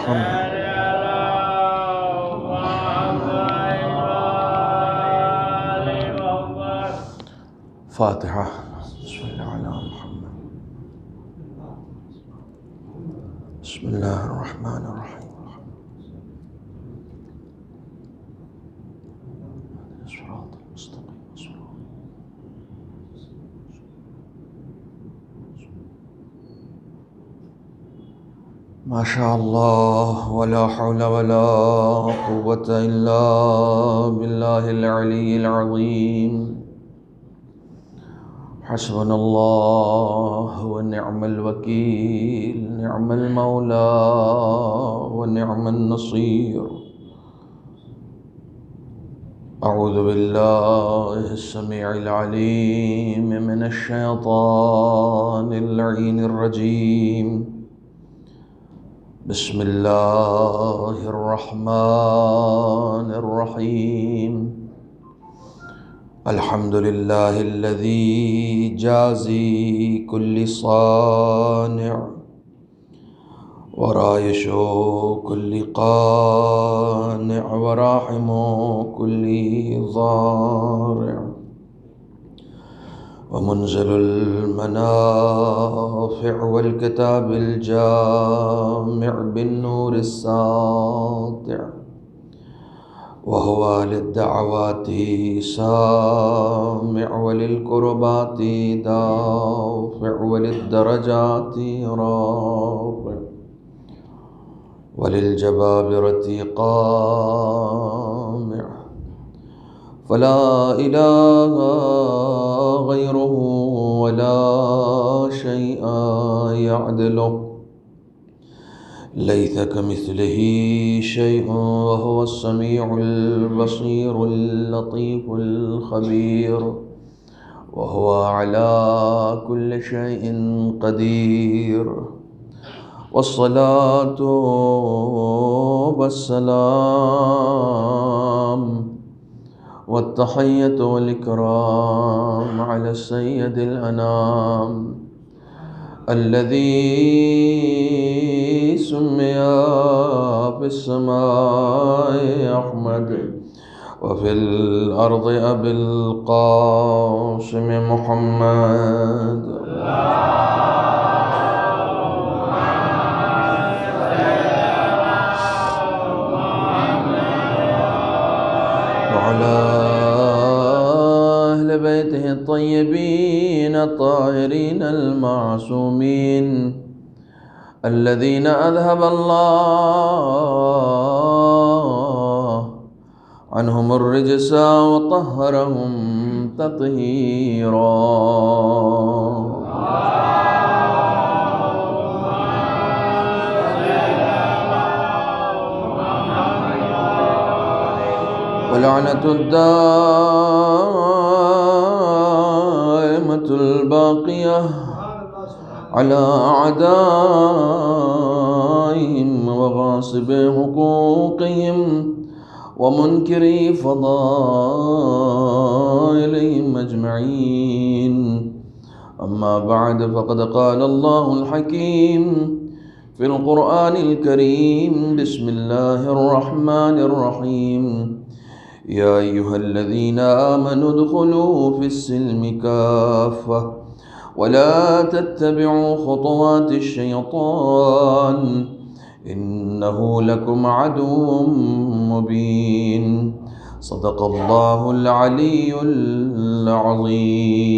محمد. فاتحة. بسم الله على محمد. بسم الله الرحمن الرحيم. الصراط المستقيم. ما شاء الله ولا حول ولا قوة إلا بالله العلي العظيم. حسبنا الله ونعم الوكيل، نعم المولى ونعم النصير. أعوذ بالله السميع العليم من الشيطان اللعين الرجيم. بسم الله الرحمن الرحيم. الحمد لله الذي جازي كل صانع ورايش كل قانع وراحم كل ضارع ومنزل المنافع والكتاب الجامع بالنور الساطع، وهو للدعوات سامع وللكربات دافع وللدرجات رافع وللجبابرة قامع، فلا إله غيره ولا شيء يعدله، ليس كمثله شيء وهو السميع البصير اللطيف الخبير، وهو على كل شيء قدير. والصلاة والسلام والتحية والإكرام على السيد الأنام الذي سمي في السماء أحمد وفي الأرض أبي القاسم محمد. وعلى أهل بيته الطيبين الطاهرين المعصومين الذين أذهب الله عنهم الرجس وطهرهم تطهيرا. ولعنة الدائمة الباقية على أعدائهم وغاصب حقوقهم ومنكري فضائلهم أجمعين. أما بعد، فقد قال الله الحكيم في القرآن الكريم: بسم الله الرحمن الرحيم. يا أيها الذين آمنوا ادخلوا في السلم كافة ولا تتبعوا خطوات الشيطان إنه لكم عدو مبين. صدق الله العلي العظيم.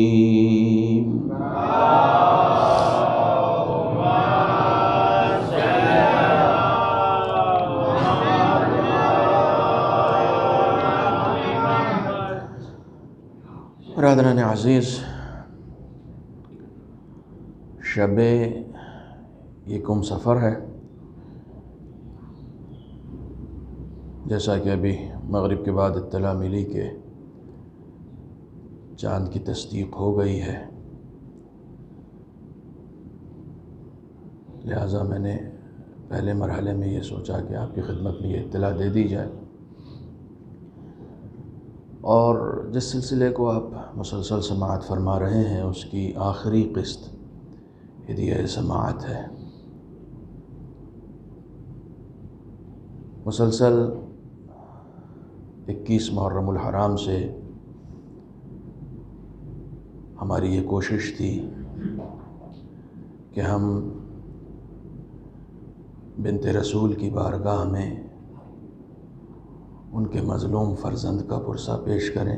برادران عزیز، شب یکم سفر ہے. جیسا کہ ابھی مغرب کے بعد اطلاع ملی کہ چاند کی تصدیق ہو گئی ہے، لہٰذا میں نے پہلے مرحلے میں یہ سوچا کہ آپ کی خدمت میں یہ اطلاع دے دی جائے. اور جس سلسلے کو آپ مسلسل سماعت فرما رہے ہیں، اس کی آخری قسط ہدیہ سماعت ہے. مسلسل 21 محرم الحرام سے ہماری یہ کوشش تھی کہ ہم بنت رسول کی بارگاہ میں ان کے مظلوم فرزند کا پرسہ پیش کریں،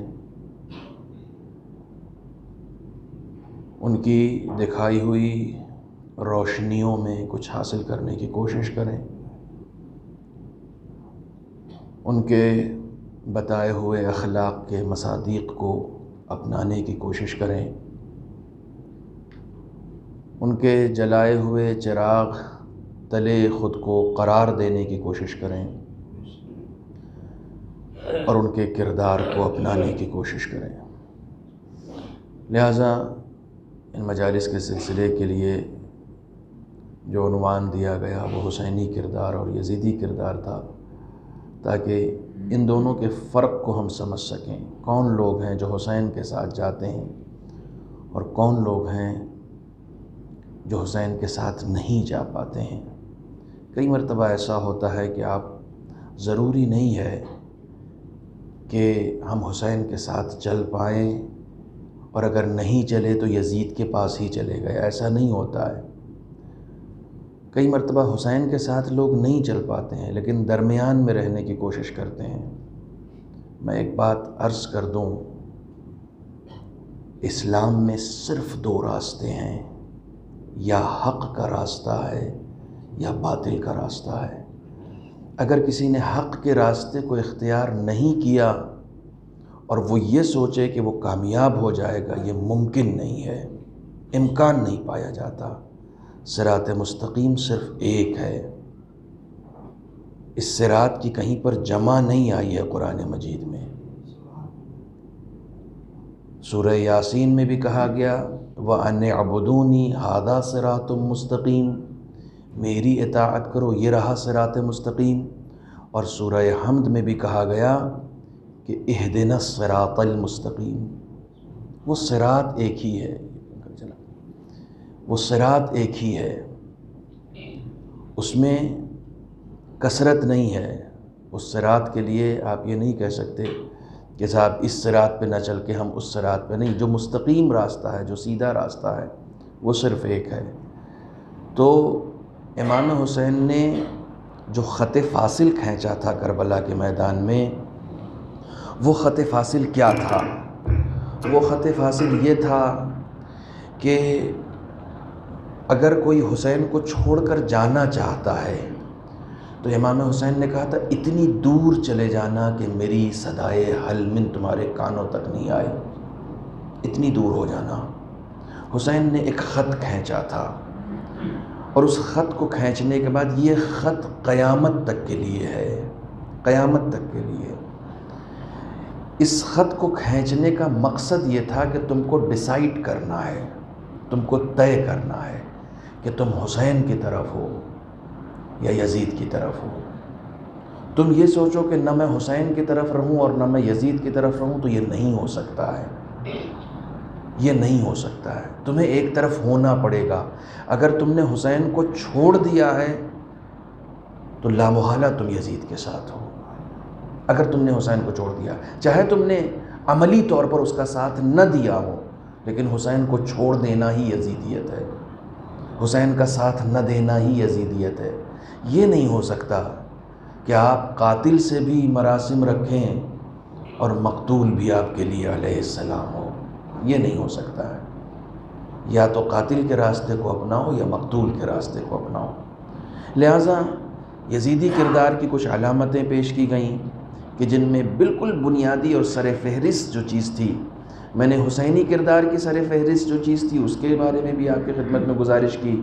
ان کی دکھائی ہوئی روشنیوں میں کچھ حاصل کرنے کی کوشش کریں، ان کے بتائے ہوئے اخلاق کے مصادیق کو اپنانے کی کوشش کریں، ان کے جلائے ہوئے چراغ تلے خود کو قرار دینے کی کوشش کریں اور ان کے کردار کو اپنانے کی کوشش کریں۔ لہٰذا ان مجالس کے سلسلے کے لیے جو عنوان دیا گیا وہ حسینی کردار اور یزیدی کردار تھا، تاکہ ان دونوں کے فرق کو ہم سمجھ سکیں، کون لوگ ہیں جو حسین کے ساتھ جاتے ہیں اور کون لوگ ہیں جو حسین کے ساتھ نہیں جا پاتے ہیں۔ کئی مرتبہ ایسا ہوتا ہے کہ آپ ضروری نہیں ہے کہ ہم حسین کے ساتھ چل پائیں، اور اگر نہیں چلے تو یزید کے پاس ہی چلے گئے، ایسا نہیں ہوتا ہے۔ کئی مرتبہ حسین کے ساتھ لوگ نہیں چل پاتے ہیں لیکن درمیان میں رہنے کی کوشش کرتے ہیں۔ میں ایک بات عرض کر دوں، اسلام میں صرف 2 راستے ہیں، یا حق کا راستہ ہے یا باطل کا راستہ ہے۔ اگر کسی نے حق کے راستے کو اختیار نہیں کیا اور وہ یہ سوچے کہ وہ کامیاب ہو جائے گا، یہ ممکن نہیں ہے، امکان نہیں پایا جاتا۔ صراط مستقیم صرف ایک ہے، اس صراط کی کہیں پر جمع نہیں آئی ہے قرآن مجید میں۔ سورہ یاسین میں بھی کہا گیا وَأَنِ اعْبُدُونِي هَذَا صِرَاطٌ مُسْتَقِيم، میری اطاعت کرو، یہ رہا صراط مستقیم۔ اور سورہ حمد میں بھی کہا گیا کہ اهْدِنَا الصِّرَاطَ الْمُسْتَقِيم، وہ صراط ایک ہی ہے، وہ صراط ایک ہی ہے، اس میں کثرت نہیں ہے۔ اس صراط کے لیے آپ یہ نہیں کہہ سکتے کہ صاحب اس صراط پہ نہ چل کے ہم اس صراط پہ نہیں، جو مستقیم راستہ ہے، جو سیدھا راستہ ہے، وہ صرف ایک ہے۔ تو امام حسین نے جو خط فاصل کھینچا تھا کربلا کے میدان میں، وہ خط فاصل کیا تھا؟ وہ خط فاصل یہ تھا کہ اگر کوئی حسین کو چھوڑ کر جانا چاہتا ہے تو امام حسین نے کہا تھا اتنی دور چلے جانا کہ میری صدائے حل من تمہارے کانوں تک نہیں آئے، اتنی دور ہو جانا۔ حسین نے ایک خط کھینچا تھا، اور اس خط کو کھینچنے کے بعد یہ خط قیامت تک کے لیے ہے، قیامت تک کے لیے۔ اس خط کو کھینچنے کا مقصد یہ تھا کہ تم کو ڈیسائیڈ کرنا ہے، تم کو طے کرنا ہے کہ تم حسین کی طرف ہو یا یزید کی طرف ہو۔ تم یہ سوچو کہ نہ میں حسین کی طرف رہوں اور نہ میں یزید کی طرف رہوں، تو یہ نہیں ہو سکتا ہے، یہ نہیں ہو سکتا ہے۔ تمہیں ایک طرف ہونا پڑے گا۔ اگر تم نے حسین کو چھوڑ دیا ہے تو لامحالہ تم یزید کے ساتھ ہو۔ اگر تم نے حسین کو چھوڑ دیا، چاہے تم نے عملی طور پر اس کا ساتھ نہ دیا ہو، لیکن حسین کو چھوڑ دینا ہی یزیدیت ہے، حسین کا ساتھ نہ دینا ہی یزیدیت ہے۔ یہ نہیں ہو سکتا کہ آپ قاتل سے بھی مراسم رکھیں اور مقتول بھی آپ کے لیے علیہ السلام ہو، یہ نہیں ہو سکتا ہے۔ یا تو قاتل کے راستے کو اپناؤ یا مقتول کے راستے کو اپناؤ۔ لہٰذا یزیدی کردار کی کچھ علامتیں پیش کی گئیں کہ جن میں بالکل بنیادی اور سر فہرست جو چیز تھی، میں نے حسینی کردار کی سر فہرست جو چیز تھی اس کے بارے میں بھی آپ کی خدمت میں گزارش کی،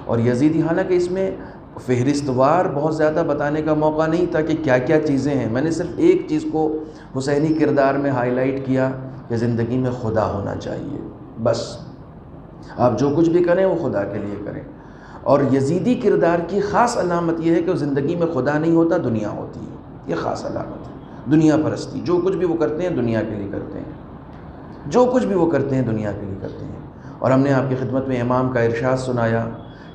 اور یزیدی، حالانکہ اس میں فہرست وار بہت زیادہ بتانے کا موقع نہیں تھا کہ کیا کیا چیزیں ہیں، میں نے صرف ایک چیز کو حسینی کردار میں ہائی لائٹ کیا کہ زندگی میں خدا ہونا چاہیے، بس آپ جو کچھ بھی کریں وہ خدا کے لیے کریں۔ اور یزیدی کردار کی خاص علامت یہ ہے کہ زندگی میں خدا نہیں ہوتا، دنیا ہوتی ہے، یہ خاص علامت ہے۔ دنیا پرستی، جو کچھ بھی وہ کرتے ہیں دنیا کے لیے کرتے ہیں، جو کچھ بھی وہ کرتے ہیں دنیا کے لیے کرتے ہیں۔ اور ہم نے آپ کی خدمت میں امام کا ارشاد سنایا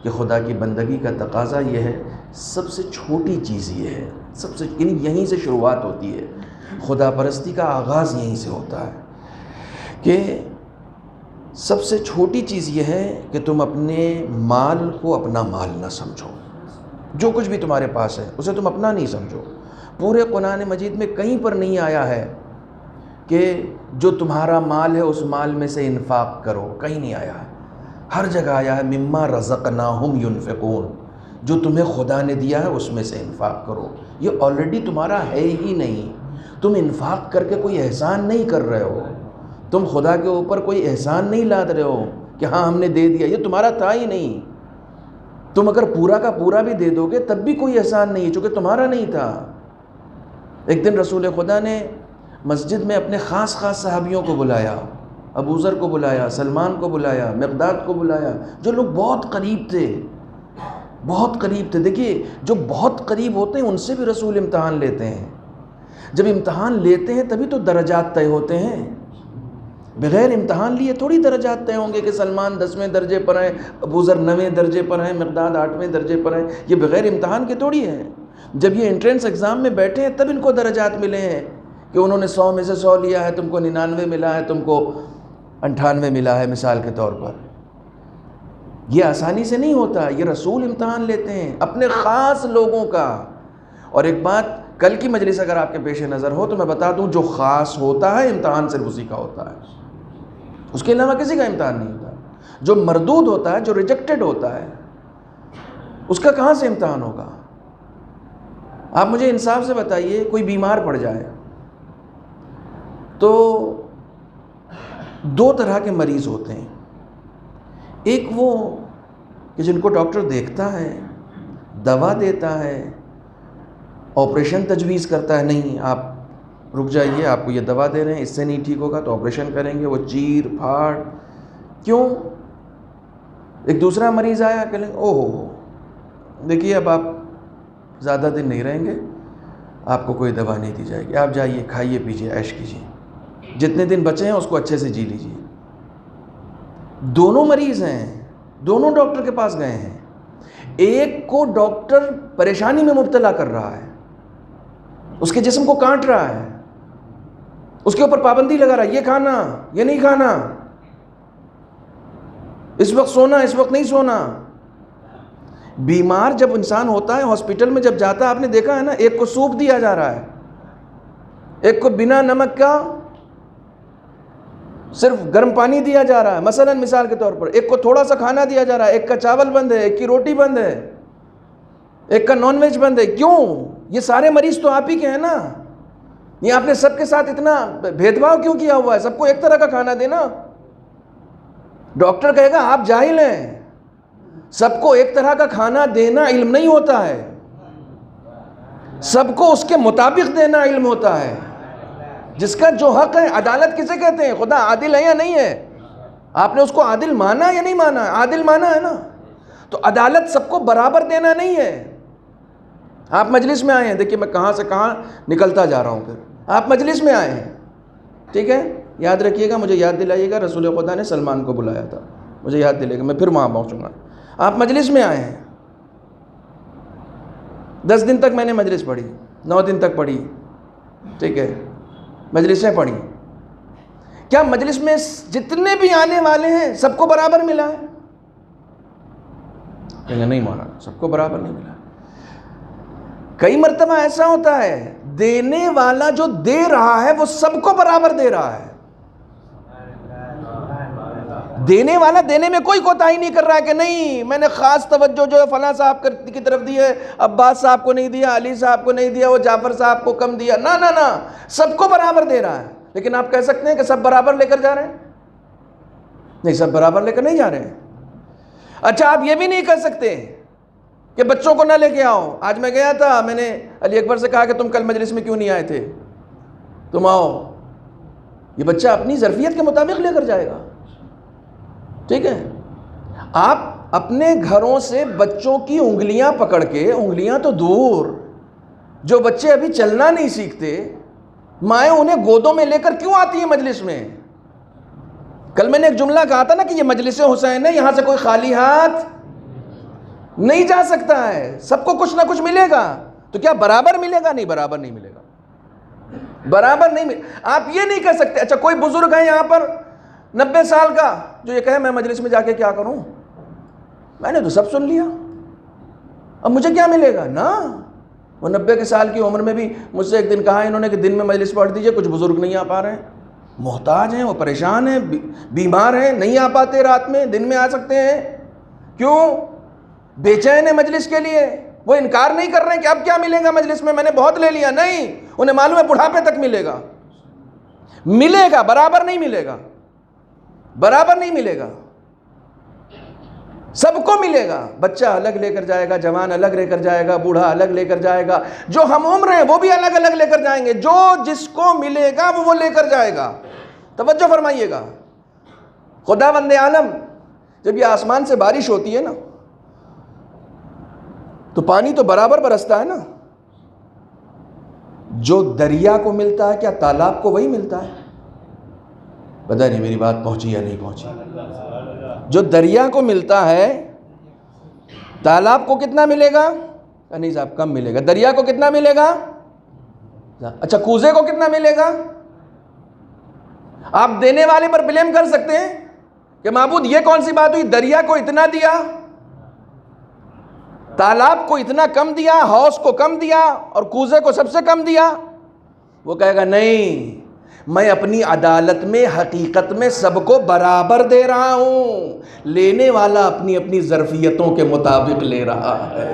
کہ خدا کی بندگی کا تقاضا یہ ہے، سب سے چھوٹی چیز یہ ہے، یہیں سے شروعات ہوتی ہے، خدا پرستی کا آغاز یہیں سے ہوتا ہے کہ سب سے چھوٹی چیز یہ ہے کہ تم اپنے مال کو اپنا مال نہ سمجھو، جو کچھ بھی تمہارے پاس ہے اسے تم اپنا نہیں سمجھو۔ پورے قرآن مجید میں کہیں پر نہیں آیا ہے کہ جو تمہارا مال ہے اس مال میں سے انفاق کرو، کہیں نہیں آیا ہے، ہر جگہ آیا ہے مما رزقناہم ینفقون، جو تمہیں خدا نے دیا ہے اس میں سے انفاق کرو۔ یہ آلریڈی تمہارا ہے ہی نہیں، تم انفاق کر کے کوئی احسان نہیں کر رہے ہو، تم خدا کے اوپر کوئی احسان نہیں لاد رہے ہو کہ ہاں ہم نے دے دیا، یہ تمہارا تھا ہی نہیں۔ تم اگر پورا کا پورا بھی دے دو گے تب بھی کوئی احسان نہیں ہے، چونکہ تمہارا نہیں تھا۔ ایک دن رسول خدا نے مسجد میں اپنے خاص صحابیوں کو بلایا، ابو ذر کو بلایا، سلمان کو بلایا، مقداد کو بلایا، جو لوگ بہت قریب تھے، بہت قریب تھے۔ دیکھیے جو بہت قریب ہوتے ہیں ان سے بھی رسول امتحان لیتے ہیں، جب امتحان لیتے ہیں تبھی تو درجات طے ہوتے ہیں، بغیر امتحان لیے تھوڑی درجات طے ہوں گے کہ سلمان 10ویں درجے پر ہیں، ابو ذر 9ویں درجے پر ہیں، مقداد 8ویں درجے پر ہیں، یہ بغیر امتحان کے تھوڑی ہیں۔ جب یہ انٹرنس ایگزام میں بیٹھے ہیں تب ان کو درجات ملے ہیں کہ انہوں نے 100 میں سے 100 لیا ہے، تم کو 99 ملا ہے، تم کو 98 ملا ہے، مثال کے طور پر۔ یہ آسانی سے نہیں ہوتا، یہ رسول امتحان لیتے ہیں اپنے خاص لوگوں کا۔ اور ایک بات، کل کی مجلس اگر آپ کے پیش نظر ہو تو میں بتا دوں، جو خاص ہوتا ہے امتحان صرف اسی کا ہوتا ہے، اس کے علاوہ کسی کا امتحان نہیں ہوتا۔ جو مردود ہوتا ہے، جو ریجیکٹڈ ہوتا ہے، اس کا کہاں سے امتحان ہوگا؟ آپ مجھے انصاف سے بتائیے، کوئی بیمار پڑ جائے تو 2 طرح کے مریض ہوتے ہیں، ایک وہ کہ جن کو ڈاکٹر دیکھتا ہے، دوا دیتا ہے، آپریشن تجویز کرتا ہے، نہیں آپ رک جائیے، آپ کو یہ دوا دے رہے ہیں، اس سے نہیں ٹھیک ہوگا تو آپریشن کریں گے، وہ چیر پھاڑ۔ کیوں؟ ایک دوسرا مریض آیا کہ اوہ دیکھیے اب آپ زیادہ دن نہیں رہیں گے، آپ کو کوئی دوا نہیں دی جائے گی، آپ جائیے کھائیے پیجیے عیش کیجیے، جتنے دن بچے ہیں اس کو اچھے سے جی لیجیے۔ دونوں مریض ہیں، دونوں ڈاکٹر کے پاس گئے ہیں، ایک کو ڈاکٹر پریشانی میں مبتلا کر رہا ہے، اس کے جسم کو کاٹ رہا ہے، اس کے اوپر پابندی لگا رہا ہے، یہ کھانا، یہ نہیں کھانا، اس وقت سونا، اس وقت نہیں سونا۔ بیمار جب انسان ہوتا ہے ہاسپٹل میں جب جاتا ہے، آپ نے دیکھا ہے نا، ایک کو سوپ دیا جا رہا ہے، ایک کو بنا نمک کا صرف گرم پانی دیا جا رہا ہے، مثال کے طور پر ایک کو تھوڑا سا کھانا دیا جا رہا ہے، ایک کا چاول بند ہے، ایک کی روٹی بند ہے، ایک کا نان ویج بند ہے۔ کیوں؟ یہ سارے مریض تو آپ ہی کے ہیں نا، یہ آپ نے سب کے ساتھ اتنا بھید بھاؤ کیوں کیا ہوا ہے؟ سب کو ایک طرح کا کھانا دینا۔ ڈاکٹر کہے گا آپ جاہل ہیں، سب کو ایک طرح کا کھانا دینا علم نہیں ہوتا ہے، سب کو اس کے مطابق دینا علم ہوتا ہے، جس کا جو حق ہے۔ عدالت کسے کہتے ہیں؟ خدا عادل ہے یا نہیں ہے؟ آپ نے اس کو عادل مانا یا نہیں مانا؟ عادل مانا ہے نا، تو عدالت سب کو برابر دینا نہیں ہے۔ آپ مجلس میں آئے ہیں، دیکھیے میں کہاں سے کہاں نکلتا جا رہا ہوں، پھر آپ مجلس میں آئے ہیں، ٹھیک ہے، یاد رکھیے گا، مجھے یاد دلائیے گا، رسول خدا نے سلمان کو بلایا تھا، مجھے یاد دلے گا، میں پھر وہاں پہنچوں گا۔ آپ مجلس میں آئے ہیں، 10 دن تک میں نے مجلس پڑھی، 9 دن تک پڑھی، ٹھیک ہے، مجلسیں پڑھی، کیا مجلس میں جتنے بھی آنے والے ہیں سب کو برابر ملا ہے؟ نہیں مانا، سب کو برابر نہیں ملا۔ کئی مرتبہ ایسا ہوتا ہے دینے والا جو دے رہا ہے وہ سب کو برابر دے رہا ہے، دینے والا دینے میں کوئی کوتاہی نہیں کر رہا ہے کہ نہیں میں نے خاص توجہ جو ہے فلاں صاحب کی طرف دی ہے، عباس صاحب کو نہیں دیا، علی صاحب کو نہیں دیا، وہ جعفر صاحب کو کم دیا، نہ، سب کو برابر دے رہا ہے۔ لیکن آپ کہہ سکتے ہیں کہ سب برابر لے کر جا رہے ہیں؟ نہیں، سب برابر لے کر نہیں جا رہے ہیں۔ اچھا آپ یہ بھی نہیں کہہ سکتے کہ بچوں کو نہ لے کے آؤ۔ آج میں گیا تھا، میں نے علی اکبر سے کہا کہ تم کل مجلس میں کیوں نہیں آئے تھے، تم آؤ۔ یہ بچہ اپنی ظرفیت کے مطابق لے کر جائے گا، ٹھیک ہے۔ آپ اپنے گھروں سے بچوں کی انگلیاں پکڑ کے، انگلیاں تو دور، جو بچے ابھی چلنا نہیں سیکھتے، مائیں انہیں گودوں میں لے کر کیوں آتی ہیں مجلس میں؟ کل میں نے ایک جملہ کہا تھا نا کہ یہ مجلس حسین ہے، یہاں سے کوئی خالی ہاتھ نہیں جا سکتا ہے، سب کو کچھ نہ کچھ ملے گا، تو کیا برابر ملے گا؟ نہیں، برابر نہیں ملے گا، برابر نہیں آپ یہ نہیں کہہ سکتے اچھا کوئی بزرگ ہے یہاں پر 90 سال کا جو یہ کہے میں مجلس میں جا کے کیا کروں، میں نے تو سب سن لیا، اب مجھے کیا ملے گا؟ نا، وہ 90 سال کی عمر میں بھی مجھ سے ایک دن کہا انہوں نے کہ دن میں مجلس پڑھ دیجئے، کچھ بزرگ نہیں آ پا رہے ہیں، محتاج ہیں، وہ پریشان ہیں، بیمار ہیں، نہیں آ پاتے رات میں، دن میں آ سکتے ہیں، کیوں؟ بے چین ہے مجلس کے لیے، وہ انکار نہیں کر رہے ہیں کہ اب کیا ملے گا مجلس میں نے بہت لے لیا، نہیں، انہیں معلوم ہے بڑھاپے تک ملے گا، ملے گا، برابر نہیں ملے گا، برابر نہیں ملے گا، سب کو ملے گا، بچہ الگ لے کر جائے گا، جوان الگ لے کر جائے گا، بوڑھا الگ لے کر جائے گا، جو ہم عمر ہیں وہ بھی الگ الگ لے کر جائیں گے، جو جس کو ملے گا وہ لے کر جائے گا۔ توجہ فرمائیے گا، خداوند عالم جب یہ آسمان سے بارش ہوتی ہے نا تو پانی تو برابر برستا ہے نا، جو دریا کو ملتا ہے کیا تالاب کو وہی ملتا ہے؟ پتہ نہیں میری بات پہنچی یا نہیں پہنچی۔ جو دریا کو ملتا ہے تالاب کو کتنا ملے گا؟ نہیں صاحب کم ملے گا۔ دریا کو کتنا ملے گا؟ اچھا کوزے کو کتنا ملے گا؟ آپ دینے والے پر بلیم کر سکتے ہیں کہ معبود یہ کون سی بات ہوئی، دریا کو اتنا دیا، تالاب کو اتنا کم دیا، حوض کو کم دیا اور کوزے کو سب سے کم دیا؟ وہ کہے گا نہیں، میں اپنی عدالت میں حقیقت میں سب کو برابر دے رہا ہوں، لینے والا اپنی اپنی ظرفیتوں کے مطابق لے رہا ہے،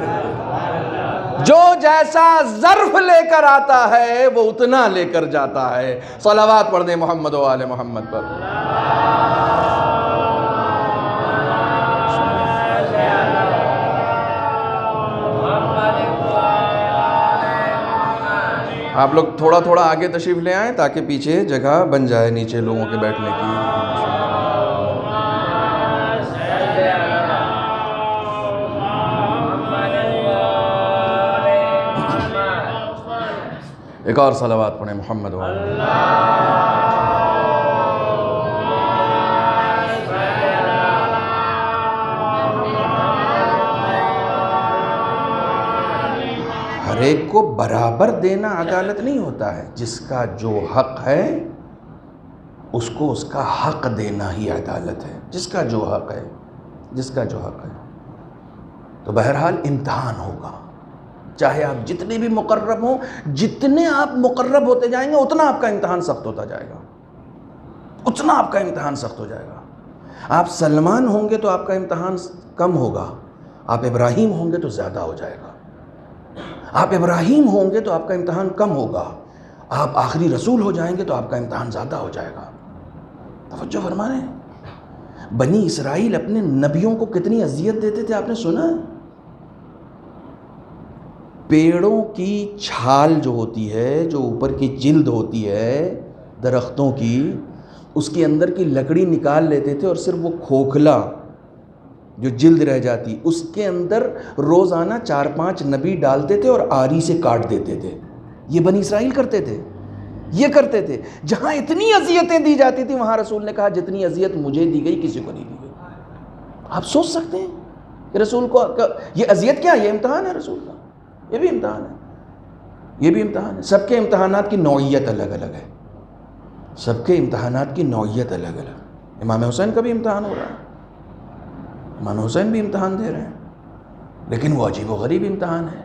جو جیسا ظرف لے کر آتا ہے وہ اتنا لے کر جاتا ہے۔ صلوات پڑھ دیں محمد و آل محمد پر۔ آپ لوگ تھوڑا تھوڑا آگے تشریف لے آئیں تاکہ پیچھے جگہ بن جائے نیچے لوگوں کے بیٹھنے کی۔ ایک اور صلوات پڑھیں محمد و ہر ایک کو برابر دینا عدالت نہیں ہوتا ہے، جس کا جو حق ہے اس کو اس کا حق دینا ہی عدالت ہے، جس کا جو حق ہے، جس کا جو حق ہے۔ تو بہرحال امتحان ہوگا، چاہے آپ جتنے بھی مقرب ہوں، جتنے آپ مقرب ہوتے جائیں گے اتنا آپ کا امتحان سخت ہوتا جائے گا، اتنا آپ کا امتحان سخت ہو جائے گا۔ آپ سلمان ہوں گے تو آپ کا امتحان کم ہوگا، آپ ابراہیم ہوں گے تو زیادہ ہو جائے گا، آپ ابراہیم ہوں گے تو آپ کا امتحان کم ہوگا، آپ آخری رسول ہو جائیں گے تو آپ کا امتحان زیادہ ہو جائے گا۔ توجہ فرما رہے ہیں؟ بنی اسرائیل اپنے نبیوں کو کتنی اذیت دیتے تھے، آپ نے سنا ہے؟ پیڑوں کی چھال جو ہوتی ہے، جو اوپر کی جلد ہوتی ہے درختوں کی، اس کے اندر کی لکڑی نکال لیتے تھے اور صرف وہ کھوکھلا جو جلد رہ جاتی اس کے اندر روزانہ 4-5 نبی ڈالتے تھے اور آری سے کاٹ دیتے تھے۔ یہ بنی اسرائیل کرتے تھے، یہ کرتے تھے۔ جہاں اتنی اذیتیں دی جاتی تھی وہاں رسول نے کہا جتنی اذیت مجھے دی گئی کسی کو نہیں دی گئی۔ آپ سوچ سکتے ہیں کہ رسول کو یہ اذیت کیا، یہ امتحان ہے رسول کا، یہ بھی امتحان ہے، یہ بھی امتحان ہے۔ سب کے امتحانات کی نوعیت الگ الگ ہے، سب کے امتحانات کی نوعیت الگ الگ۔ امام حسین کا بھی امتحان ہو رہا ہے، امام حسین بھی امتحان دے رہے ہیں، لیکن وہ عجیب و غریب امتحان ہے۔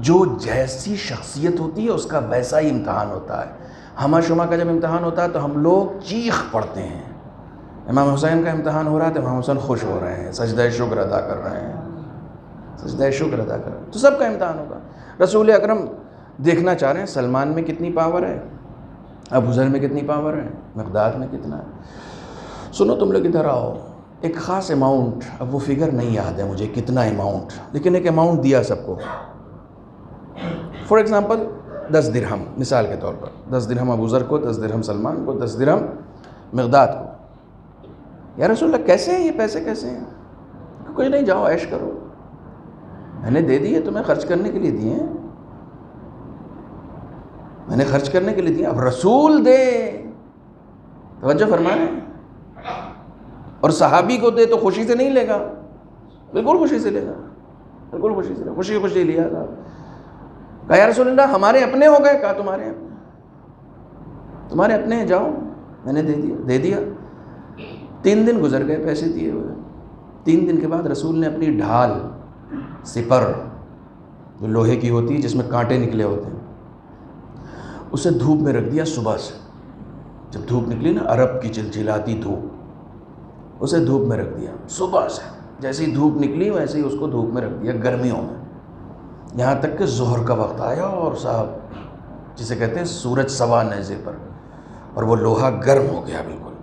جو جیسی شخصیت ہوتی ہے اس کا ویسا ہی امتحان ہوتا ہے۔ ہمہ شمہ کا جب امتحان ہوتا ہے تو ہم لوگ چیخ پڑتے ہیں، امام حسین کا امتحان ہو رہا ہے تو امام حسین خوش ہو رہے ہیں، سجدہ شکر ادا کر رہے ہیں، سجدہ شکر ادا کر رہے ہیں۔ تو سب کا امتحان ہوگا۔ رسول اکرم دیکھنا چاہ رہے ہیں سلمان میں کتنی پاور ہے، ابو ذر میں کتنی پاور ہے، مقداد میں کتنا ہے۔ سنو تم لوگ ادھر آؤ، ایک خاص اماؤنٹ، اب وہ فگر نہیں یاد ہے مجھے کتنا اماؤنٹ، لیکن ایک اماؤنٹ دیا سب کو۔ فار ایگزامپل 10 درہم، مثال کے طور پر 10 درہم ابو ذر کو، 10 درہم سلمان کو، 10 درہم مقداد کو۔ یا رسول اللہ کیسے ہیں یہ پیسے، کیسے ہیں؟ کچھ نہیں، جاؤ عیش کرو، میں نے دے دیے، تمہیں خرچ کرنے کے لیے دیے ہیں، میں نے خرچ کرنے کے لیے دیے، اب رسول دے، توجہ فرما رہے ہیں، اور صحابی کو دے تو خوشی سے نہیں لے گا، بالکل خوشی سے لے گا، بالکل خوشی سے، خوشی خوشی لیا تھا. کہا یا رسول اللہ ہمارے اپنے ہو گئے. کہا تمہارے اپنے ہیں، جاؤ. میں نے دے دیا. 3 دن گزر گئے پیسے دیے ہوئے. 3 دن کے بعد رسول نے اپنی ڈھال، سپر جو لوہے کی ہوتی ہے جس میں کانٹے نکلے ہوتے ہیں، اسے دھوپ میں رکھ دیا. صبح سے جب دھوپ نکلی نا، عرب کی چلچلاتی دھوپ، اسے دھوپ میں رکھ دیا. صبح سے جیسے ہی دھوپ نکلی ویسے ہی اس کو دھوپ میں رکھ دیا گرمیوں میں، یہاں تک کہ ظہر کا وقت آیا اور صاحب جسے کہتے ہیں سورج سوا نیزے پر، اور وہ لوہا گرم ہو گیا بالکل.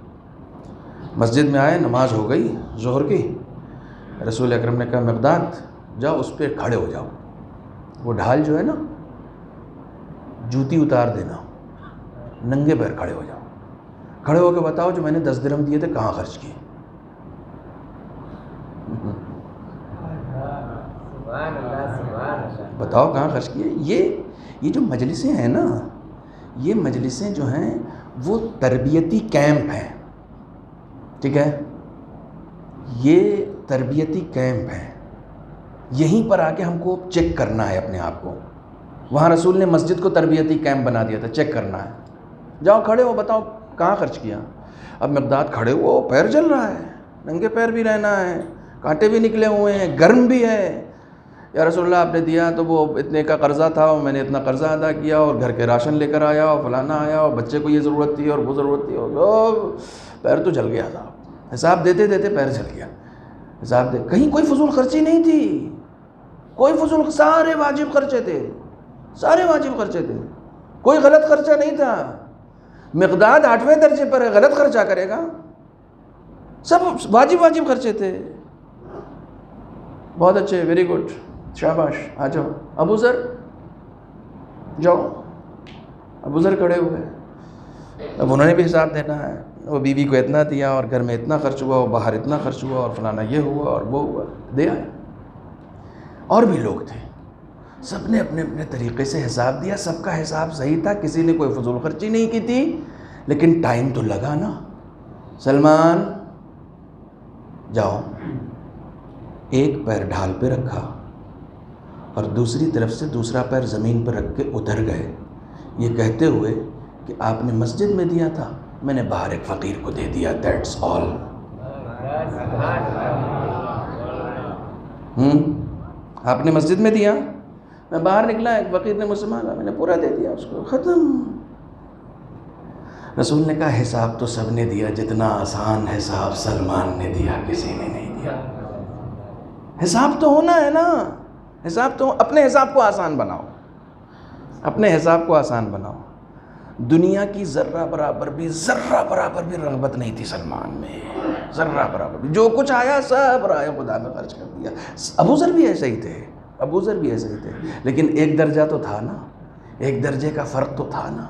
مسجد میں آئے، نماز ہو گئی ظہر کی. رسول اکرم نے کہا مقداد جاؤ اس پہ کھڑے ہو جاؤ. وہ ڈھال جو ہے نا، جوتی اتار دینا، ننگے پیر کھڑے ہو جاؤ. کھڑے ہو کے بتاؤ جو میں نے 10 درہم دیے تھے کہاں خرچ کیے. بتاؤ کہاں خرچ کیے. یہ جو مجلسیں ہیں نا، یہ مجلسیں جو ہیں وہ تربیتی کیمپ ہیں. ٹھیک ہے، یہ تربیتی کیمپ ہیں. یہیں پر آ کے ہم کو چیک کرنا ہے اپنے آپ کو. وہاں رسول نے مسجد کو تربیتی کیمپ بنا دیا تھا، چیک کرنا ہے. جاؤ کھڑے ہو، بتاؤ کہاں خرچ کیا. اب مقداد کھڑے ہو، پیر جل رہا ہے، ننگے پیر بھی رہنا ہے، کانٹے بھی نکلے ہوئے ہیں، گرم بھی ہے. یا رسول اللہ آپ نے دیا تو وہ اتنے کا قرضہ تھا اور میں نے اتنا قرضہ ادا کیا اور گھر کے راشن لے کر آیا اور فلانا آیا اور بچے کو یہ ضرورت تھی اور وہ ضرورت تھی، اور پیر تو جل گیا تھا. حساب دیتے دیتے پیر جل گیا. حساب دے، کہیں کوئی فضول خرچی نہیں تھی، کوئی فضول، سارے واجب خرچے تھے، سارے واجب خرچے تھے، کوئی غلط خرچہ نہیں تھا. مقداد 8ویں درجے پر ہے، غلط خرچہ کرے گا؟ سب واجب خرچے تھے. بہت اچھے، ویری گڈ، شاباش، آ جاؤ. ابو ذر جاؤ. ابو ذر کھڑے ہوئے. اب انہوں نے بھی حساب دینا ہے. وہ بیوی کو اتنا دیا اور گھر میں اتنا خرچ ہوا اور باہر اتنا خرچ ہوا اور فلانا یہ ہوا اور وہ ہوا، دے آئے. اور بھی لوگ تھے، سب نے اپنے اپنے طریقے سے حساب دیا. سب کا حساب صحیح تھا، کسی نے کوئی فضول خرچی نہیں کی تھی. لیکن ٹائم تو لگا نا. سلمان جاؤ. ایک پیر ڈھال پہ رکھا اور دوسری طرف سے دوسرا پیر زمین پر رکھ کے اتر گئے، یہ کہتے ہوئے کہ آپ نے مسجد میں دیا تھا، میں نے باہر ایک فقیر کو دے دیا. That's all. آپ نے مسجد میں دیا، میں باہر نکلا، ایک فقیر نے مجھ سے مانگا، میں نے پورا دے دیا اس کو، ختم. رسول نے کہا حساب تو سب نے دیا، جتنا آسان حساب سلمان نے دیا کسی نے نہیں دیا. حساب تو ہونا ہے نا، حساب تو. اپنے حساب کو آسان بناؤ، اپنے حساب کو آسان بناؤ. دنیا کی ذرہ برابر بھی رغبت نہیں تھی سلمان میں، ذرہ برابر بھی. جو کچھ آیا سب رائے خدا میں خرچ کر دیا. ابو ذر بھی ایسے ہی تھے، لیکن ایک درجہ تو تھا نا، ایک درجے کا فرق تو تھا نا.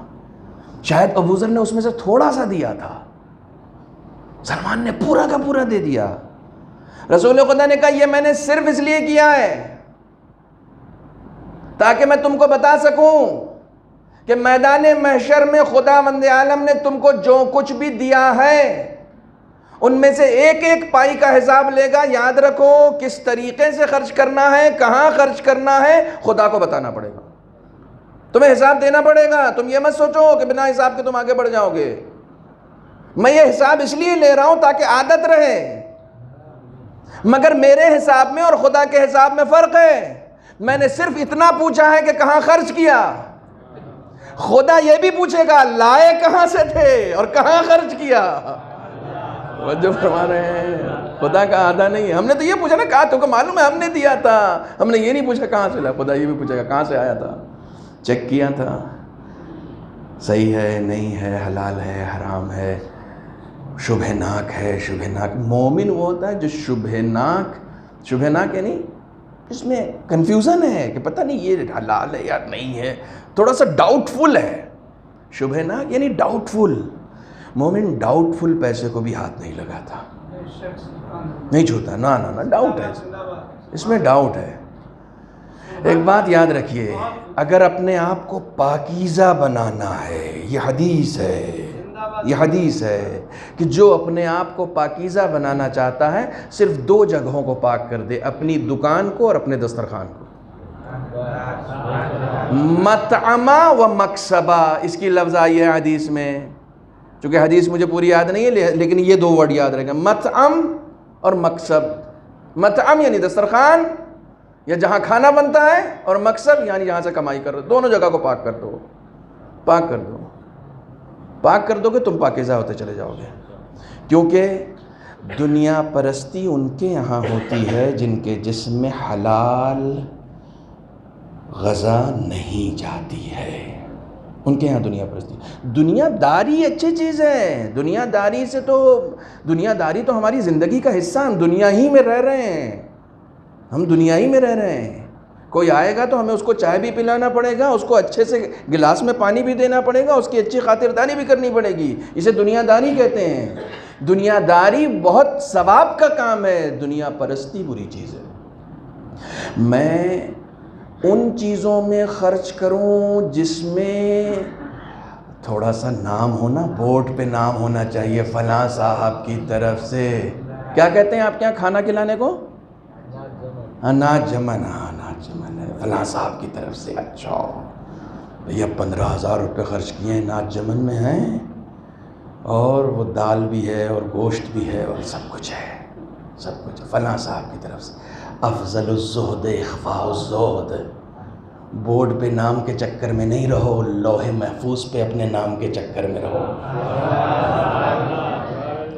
شاید ابو ذر نے اس میں سے تھوڑا سا دیا تھا، سلمان نے پورا کا پورا دے دیا. رسول خدا نے کہا یہ میں نے صرف اس لیے کیا ہے تاکہ میں تم کو بتا سکوں کہ میدان محشر میں خداوند عالم نے تم کو جو کچھ بھی دیا ہے ان میں سے ایک ایک پائی کا حساب لے گا. یاد رکھو کس طریقے سے خرچ کرنا ہے، کہاں خرچ کرنا ہے، خدا کو بتانا پڑے گا، تمہیں حساب دینا پڑے گا. تم یہ مت سوچو کہ بنا حساب کے تم آگے بڑھ جاؤ گے. میں یہ حساب اس لیے لے رہا ہوں تاکہ عادت رہے، مگر میرے حساب میں اور خدا کے حساب میں فرق ہے. میں نے صرف اتنا پوچھا ہے کہ کہاں خرچ کیا، خدا یہ بھی پوچھے گا لائے کہاں سے تھے اور کہاں خرچ کیا. جو فرما رہے ہیں خدا کا آدھا نہیں ہے. ہم نے تو یہ پوچھا نا، کہا تم کو معلوم ہے ہم نے دیا تھا، ہم نے یہ نہیں پوچھا کہاں سے لا. خدا یہ بھی پوچھے گا کہاں سے آیا تھا، چیک کیا تھا، صحیح ہے نہیں ہے، حلال ہے حرام ہے، شبہ ناک ہے شبہ ناک. مومن وہ ہوتا ہے جو شبہ ناک یعنی اس میں کنفیوژن ہے کہ پتہ نہیں یہ حلال ہے یا نہیں ہے، تھوڑا سا ڈاؤٹ فل ہے. شبہ ناک یعنی ڈاؤٹ فل. مومن ڈاؤٹ فل پیسے کو بھی ہاتھ نہیں لگاتا، نہیں چھوتا، نا ڈاؤٹ ہے اس میں، ڈاؤٹ ہے. ایک بات یاد رکھیے، اگر اپنے آپ کو پاکیزہ بنانا ہے، یہ حدیث ہے، یہ حدیث ہے کہ جو اپنے آپ کو پاکیزہ بنانا چاہتا ہے صرف 2 جگہوں کو پاک کر دے، اپنی دکان کو اور اپنے دسترخوان کو۔ مطعمہ و مکسبہ، اس کی لفظ آئی ہے حدیث میں، چونکہ حدیث مجھے پوری یاد نہیں ہے لیکن یہ 2 ورڈ یاد رکھیں، مطعم اور مکسب۔ مطعم یعنی دسترخوان یا جہاں کھانا بنتا ہے، اور مکسب یعنی جہاں سے کمائی کر رہے ہو، دونوں جگہ کو پاک کر دو، پاک کر دو۔ پاک کر دو گے تم پاکیزہ ہوتے چلے جاؤ گے، کیونکہ دنیا پرستی ان کے یہاں ہوتی ہے جن کے جسم میں حلال غذا نہیں جاتی ہے، ان کے یہاں دنیا پرستی۔ دنیا داری اچھی چیز ہے، دنیا داری تو ہماری زندگی کا حصہ، ہم دنیا ہی میں رہ رہے ہیں، ہم دنیا ہی میں رہ رہے ہیں۔ کوئی آئے گا تو ہمیں اس کو چائے بھی پلانا پڑے گا، اس کو اچھے سے گلاس میں پانی بھی دینا پڑے گا، اس کی اچھی خاطرداری بھی کرنی پڑے گی، اسے دنیا داری کہتے ہیں۔ دنیا داری بہت ثواب کا کام ہے، دنیا پرستی بری چیز ہے۔ میں ان چیزوں میں خرچ کروں جس میں تھوڑا سا نام ہونا، بورڈ پہ نام ہونا چاہیے، فلاں صاحب کی طرف سے، کیا کہتے ہیں آپ کے یہاں کھانا کھلانے کو؟ اناج جمن، اناج جمن ہے فلاں صاحب کی طرف سے۔ اچھا بھیا 15,000 روپے خرچ کیے ہیں، اناج جمن میں ہیں، اور وہ دال بھی ہے اور گوشت بھی ہے اور سب کچھ ہے، سب کچھ فلاں صاحب کی طرف سے۔ افضل الزہد اخفاء الزہد، بورڈ پہ نام کے چکر میں نہیں رہو، لوح محفوظ پہ اپنے نام کے چکر میں رہو۔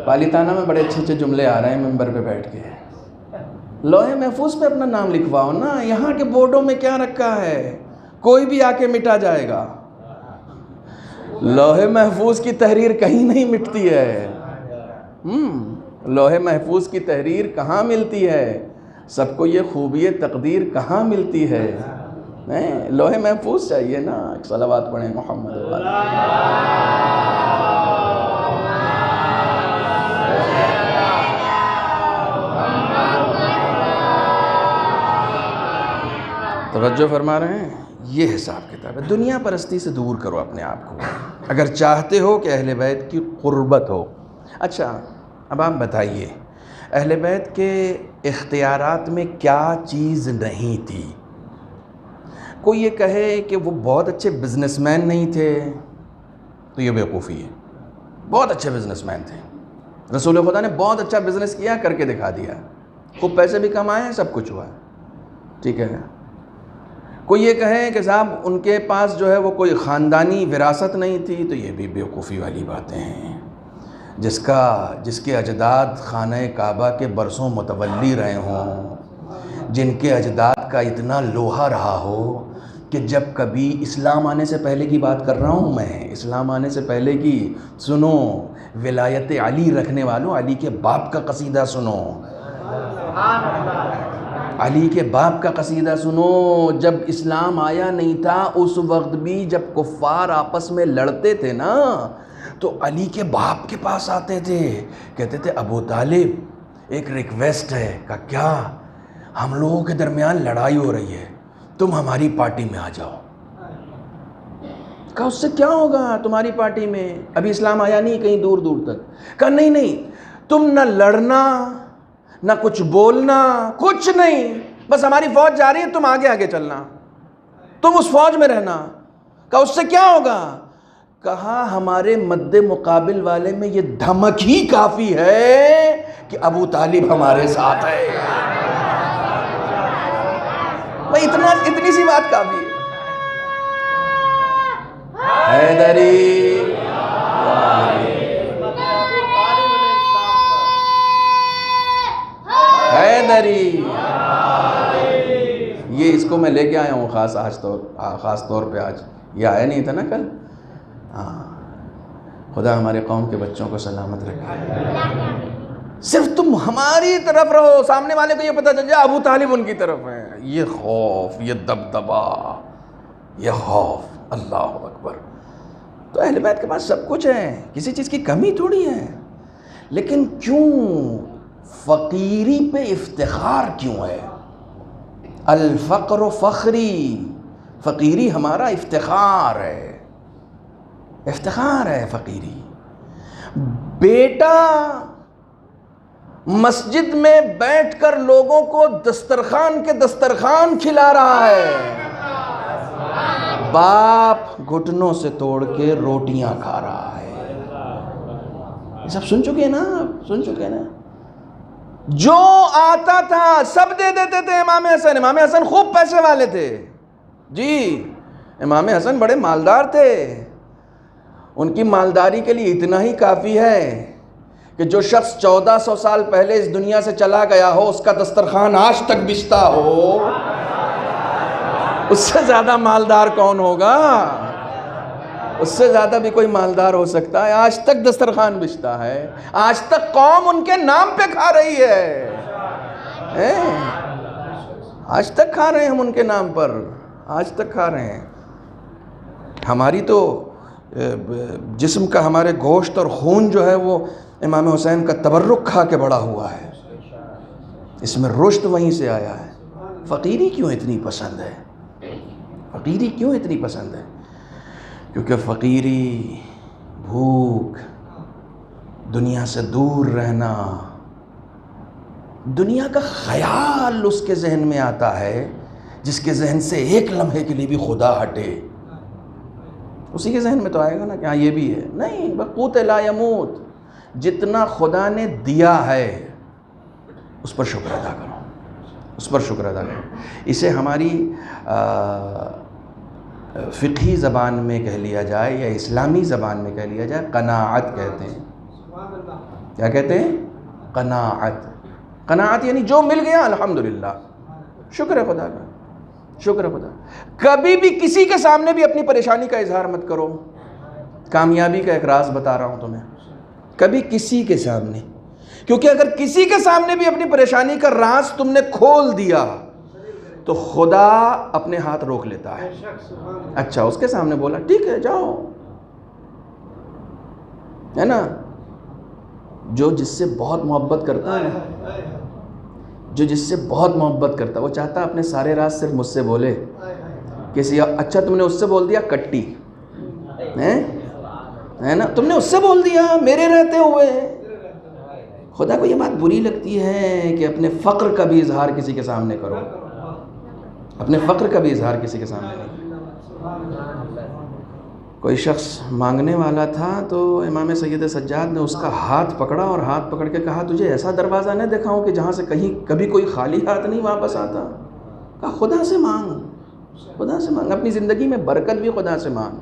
پالیتانہ میں بڑے اچھے اچھے جملے آ رہے ہیں ممبر پہ بیٹھ کے، لوح محفوظ پہ اپنا نام لکھواؤ نا، یہاں کے بورڈوں میں کیا رکھا ہے؟ کوئی بھی آ کے مٹا جائے گا، لوح محفوظ کی تحریر کہیں نہیں مٹتی ہے۔ لوح محفوظ کی تحریر کہاں ملتی ہے؟ سب کو یہ خوبی تقدیر کہاں ملتی ہے؟ لوح محفوظ چاہیے نا۔ صلوات پڑھیں محمد والے۔ توجہ فرما رہے ہیں؟ یہ حساب کتاب ہے، دنیا پرستی سے دور کرو اپنے آپ کو اگر چاہتے ہو کہ اہل بیت کی قربت ہو۔ اچھا اب آپ بتائیے، اہل بیت کے اختیارات میں کیا چیز نہیں تھی؟ کوئی یہ کہے کہ وہ بہت اچھے بزنس مین نہیں تھے تو یہ بیوقوفی ہے، بہت اچھے بزنس مین تھے، رسول خدا نے بہت اچھا بزنس کیا، کر کے دکھا دیا، خوب پیسے بھی کمائے ہیں، سب کچھ ہوا ہے، ٹھیک ہے۔ کوئی یہ کہے کہ صاحب ان کے پاس جو ہے وہ کوئی خاندانی وراثت نہیں تھی تو یہ بھی بیوقوفی والی باتیں ہیں۔ جس کے اجداد خانہ کعبہ کے برسوں متولی رہے ہوں، جن کے اجداد کا اتنا لوہا رہا ہو کہ جب کبھی اسلام آنے سے پہلے کی بات کر رہا ہوں میں، اسلام آنے سے پہلے کی سنو، ولایت علی رکھنے والوں علی کے باپ کا قصیدہ سنو، علی کے باپ کا قصیدہ سنو۔ جب اسلام آیا نہیں تھا اس وقت بھی جب کفار آپس میں لڑتے تھے نا تو علی کے باپ کے پاس آتے تھے، کہتے تھے ابو طالب ایک ریکویسٹ ہے، کہ کیا؟ ہم لوگوں کے درمیان لڑائی ہو رہی ہے، تم ہماری پارٹی میں آ جاؤ۔ کہا اس سے کیا ہوگا تمہاری پارٹی میں؟ ابھی اسلام آیا نہیں کہیں دور دور تک۔ کہا نہیں تم نہ لڑنا نہ کچھ بولنا، کچھ نہیں، بس ہماری فوج جا رہی ہے، تم آگے آگے چلنا، تم اس فوج میں رہنا۔ کہا اس سے کیا ہوگا؟ کہا ہمارے مد مقابل والے میں یہ دھمک ہی کافی ہے کہ ابو طالب ہمارے ساتھ ہے۔ بھئی اتنی سی بات کافی ہے۔ حیدری حیدری، یہ اس کو میں لے کے آیا ہوں خاص طور پہ، آج یہ آیا نہیں تھا نا کل۔ خدا ہمارے قوم کے بچوں کو سلامت رکھے۔ صرف تم ہماری طرف رہو، سامنے والے کو یہ پتہ چل جائے ابو طالب ان کی طرف ہے، یہ خوف، یہ دبدبا، یہ خوف، اللہ اکبر۔ تو اہل بیت کے پاس سب کچھ ہے، کسی چیز کی کمی تھوڑی ہے، لیکن کیوں فقیری پہ افتخار کیوں ہے؟ الفقر فخری، فقیری ہمارا افتخار ہے، افتخار ہے فقیری۔ بیٹا مسجد میں بیٹھ کر لوگوں کو دسترخوان کے دسترخوان کھلا رہا ہے، باپ گھٹنوں سے توڑ کے روٹیاں کھا رہا ہے۔ یہ سب سن چکے ہیں نا، سن چکے ہیں نا۔ جو آتا تھا سب دے دیتے تھے امام حسن۔ امام حسن خوب پیسے والے تھے جی، امام حسن بڑے مالدار تھے۔ ان کی مالداری کے لیے اتنا ہی کافی ہے کہ جو شخص 1400 سال پہلے اس دنیا سے چلا گیا ہو، اس کا دسترخوان آج تک بچتا ہو، اس سے زیادہ مالدار کون ہوگا؟ اس سے زیادہ بھی کوئی مالدار ہو سکتا ہے؟ آج تک دسترخوان بچتا ہے، آج تک قوم ان کے نام پہ کھا رہی ہے، آج تک کھا رہے ہیں ہم ان کے نام پر، آج تک کھا رہے ہیں۔ ہماری تو جسم کا، ہمارے گوشت اور خون جو ہے وہ امام حسین کا تبرک کھا کے بڑا ہوا ہے، اس میں رشد وہیں سے آیا ہے۔ فقیری کیوں اتنی پسند ہے؟ فقیری کیوں اتنی پسند ہے؟ کیونکہ فقیری، بھوک، دنیا سے دور رہنا، دنیا کا خیال اس کے ذہن میں آتا ہے جس کے ذہن سے ایک لمحے کے لیے بھی خدا ہٹے، اسی کے ذہن میں تو آئے گا نا کہ ہاں یہ بھی ہے۔ نہیں، بقوت لا یموت، جتنا خدا نے دیا ہے اس پر شکر ادا کرو، اس پر شکر ادا کرو۔ اسے ہماری فقہی زبان میں کہہ لیا جائے یا اسلامی زبان میں کہہ لیا جائے، قناعت کہتے ہیں۔ کیا کہتے ہیں؟ قناعت۔ قناعت یعنی جو مل گیا الحمدللہ، شکر ہے خدا کا، شکر ہے خدا۔ کبھی بھی کسی کے سامنے بھی اپنی پریشانی کا اظہار مت کرو۔ کامیابی کا ایک راز بتا رہا ہوں تمہیں، کبھی کسی کے سامنے، کیونکہ اگر کسی کے سامنے بھی اپنی پریشانی کا راز تم نے کھول دیا تو خدا اپنے ہاتھ روک لیتا ہے۔ اچھا اس کے سامنے بولا، ٹھیک ہے جاؤ، ہے نا۔ جو جس سے بہت محبت کرتا ہے، جو جس سے بہت محبت کرتا ہے، وہ چاہتا ہے اپنے سارے راز صرف مجھ سے بولے۔ کسی اچھا تم نے اس سے بول دیا کٹی، ہے نا، تم نے اس سے بول دیا میرے رہتے ہوئے۔ خدا کو یہ بات بری لگتی ہے کہ اپنے فقر کا بھی اظہار کسی کے سامنے کرو، اپنے فقر کا بھی اظہار کسی کے سامنے نہیں۔ کوئی شخص مانگنے والا تھا تو امام سید سجاد نے اس کا ہاتھ پکڑا اور ہاتھ پکڑ کے کہا، تجھے ایسا دروازہ نہ دکھاؤں کہ جہاں سے کبھی کوئی خالی ہاتھ نہیں واپس آتا۔ کہا خدا سے مانگ، خدا سے مانگ، اپنی زندگی میں برکت بھی خدا سے مانگ،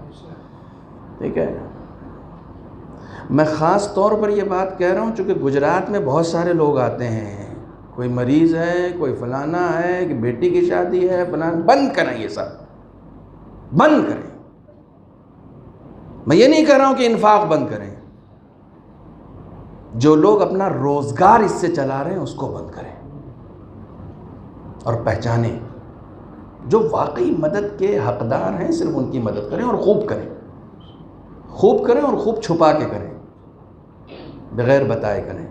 ٹھیک ہے۔ میں خاص طور پر یہ بات کہہ رہا ہوں چونکہ گجرات میں بہت سارے لوگ آتے ہیں، کوئی مریض ہے، کوئی فلانا ہے، کہ بیٹی کی شادی ہے، فلانا۔ بند کریں یہ سب، بند کریں۔ میں یہ نہیں کہہ رہا ہوں کہ انفاق بند کریں، جو لوگ اپنا روزگار اس سے چلا رہے ہیں اس کو بند کریں، اور پہچانیں جو واقعی مدد کے حقدار ہیں، صرف ان کی مدد کریں، اور خوب کریں، خوب کریں، اور خوب چھپا کے کریں، بغیر بتائے کریں۔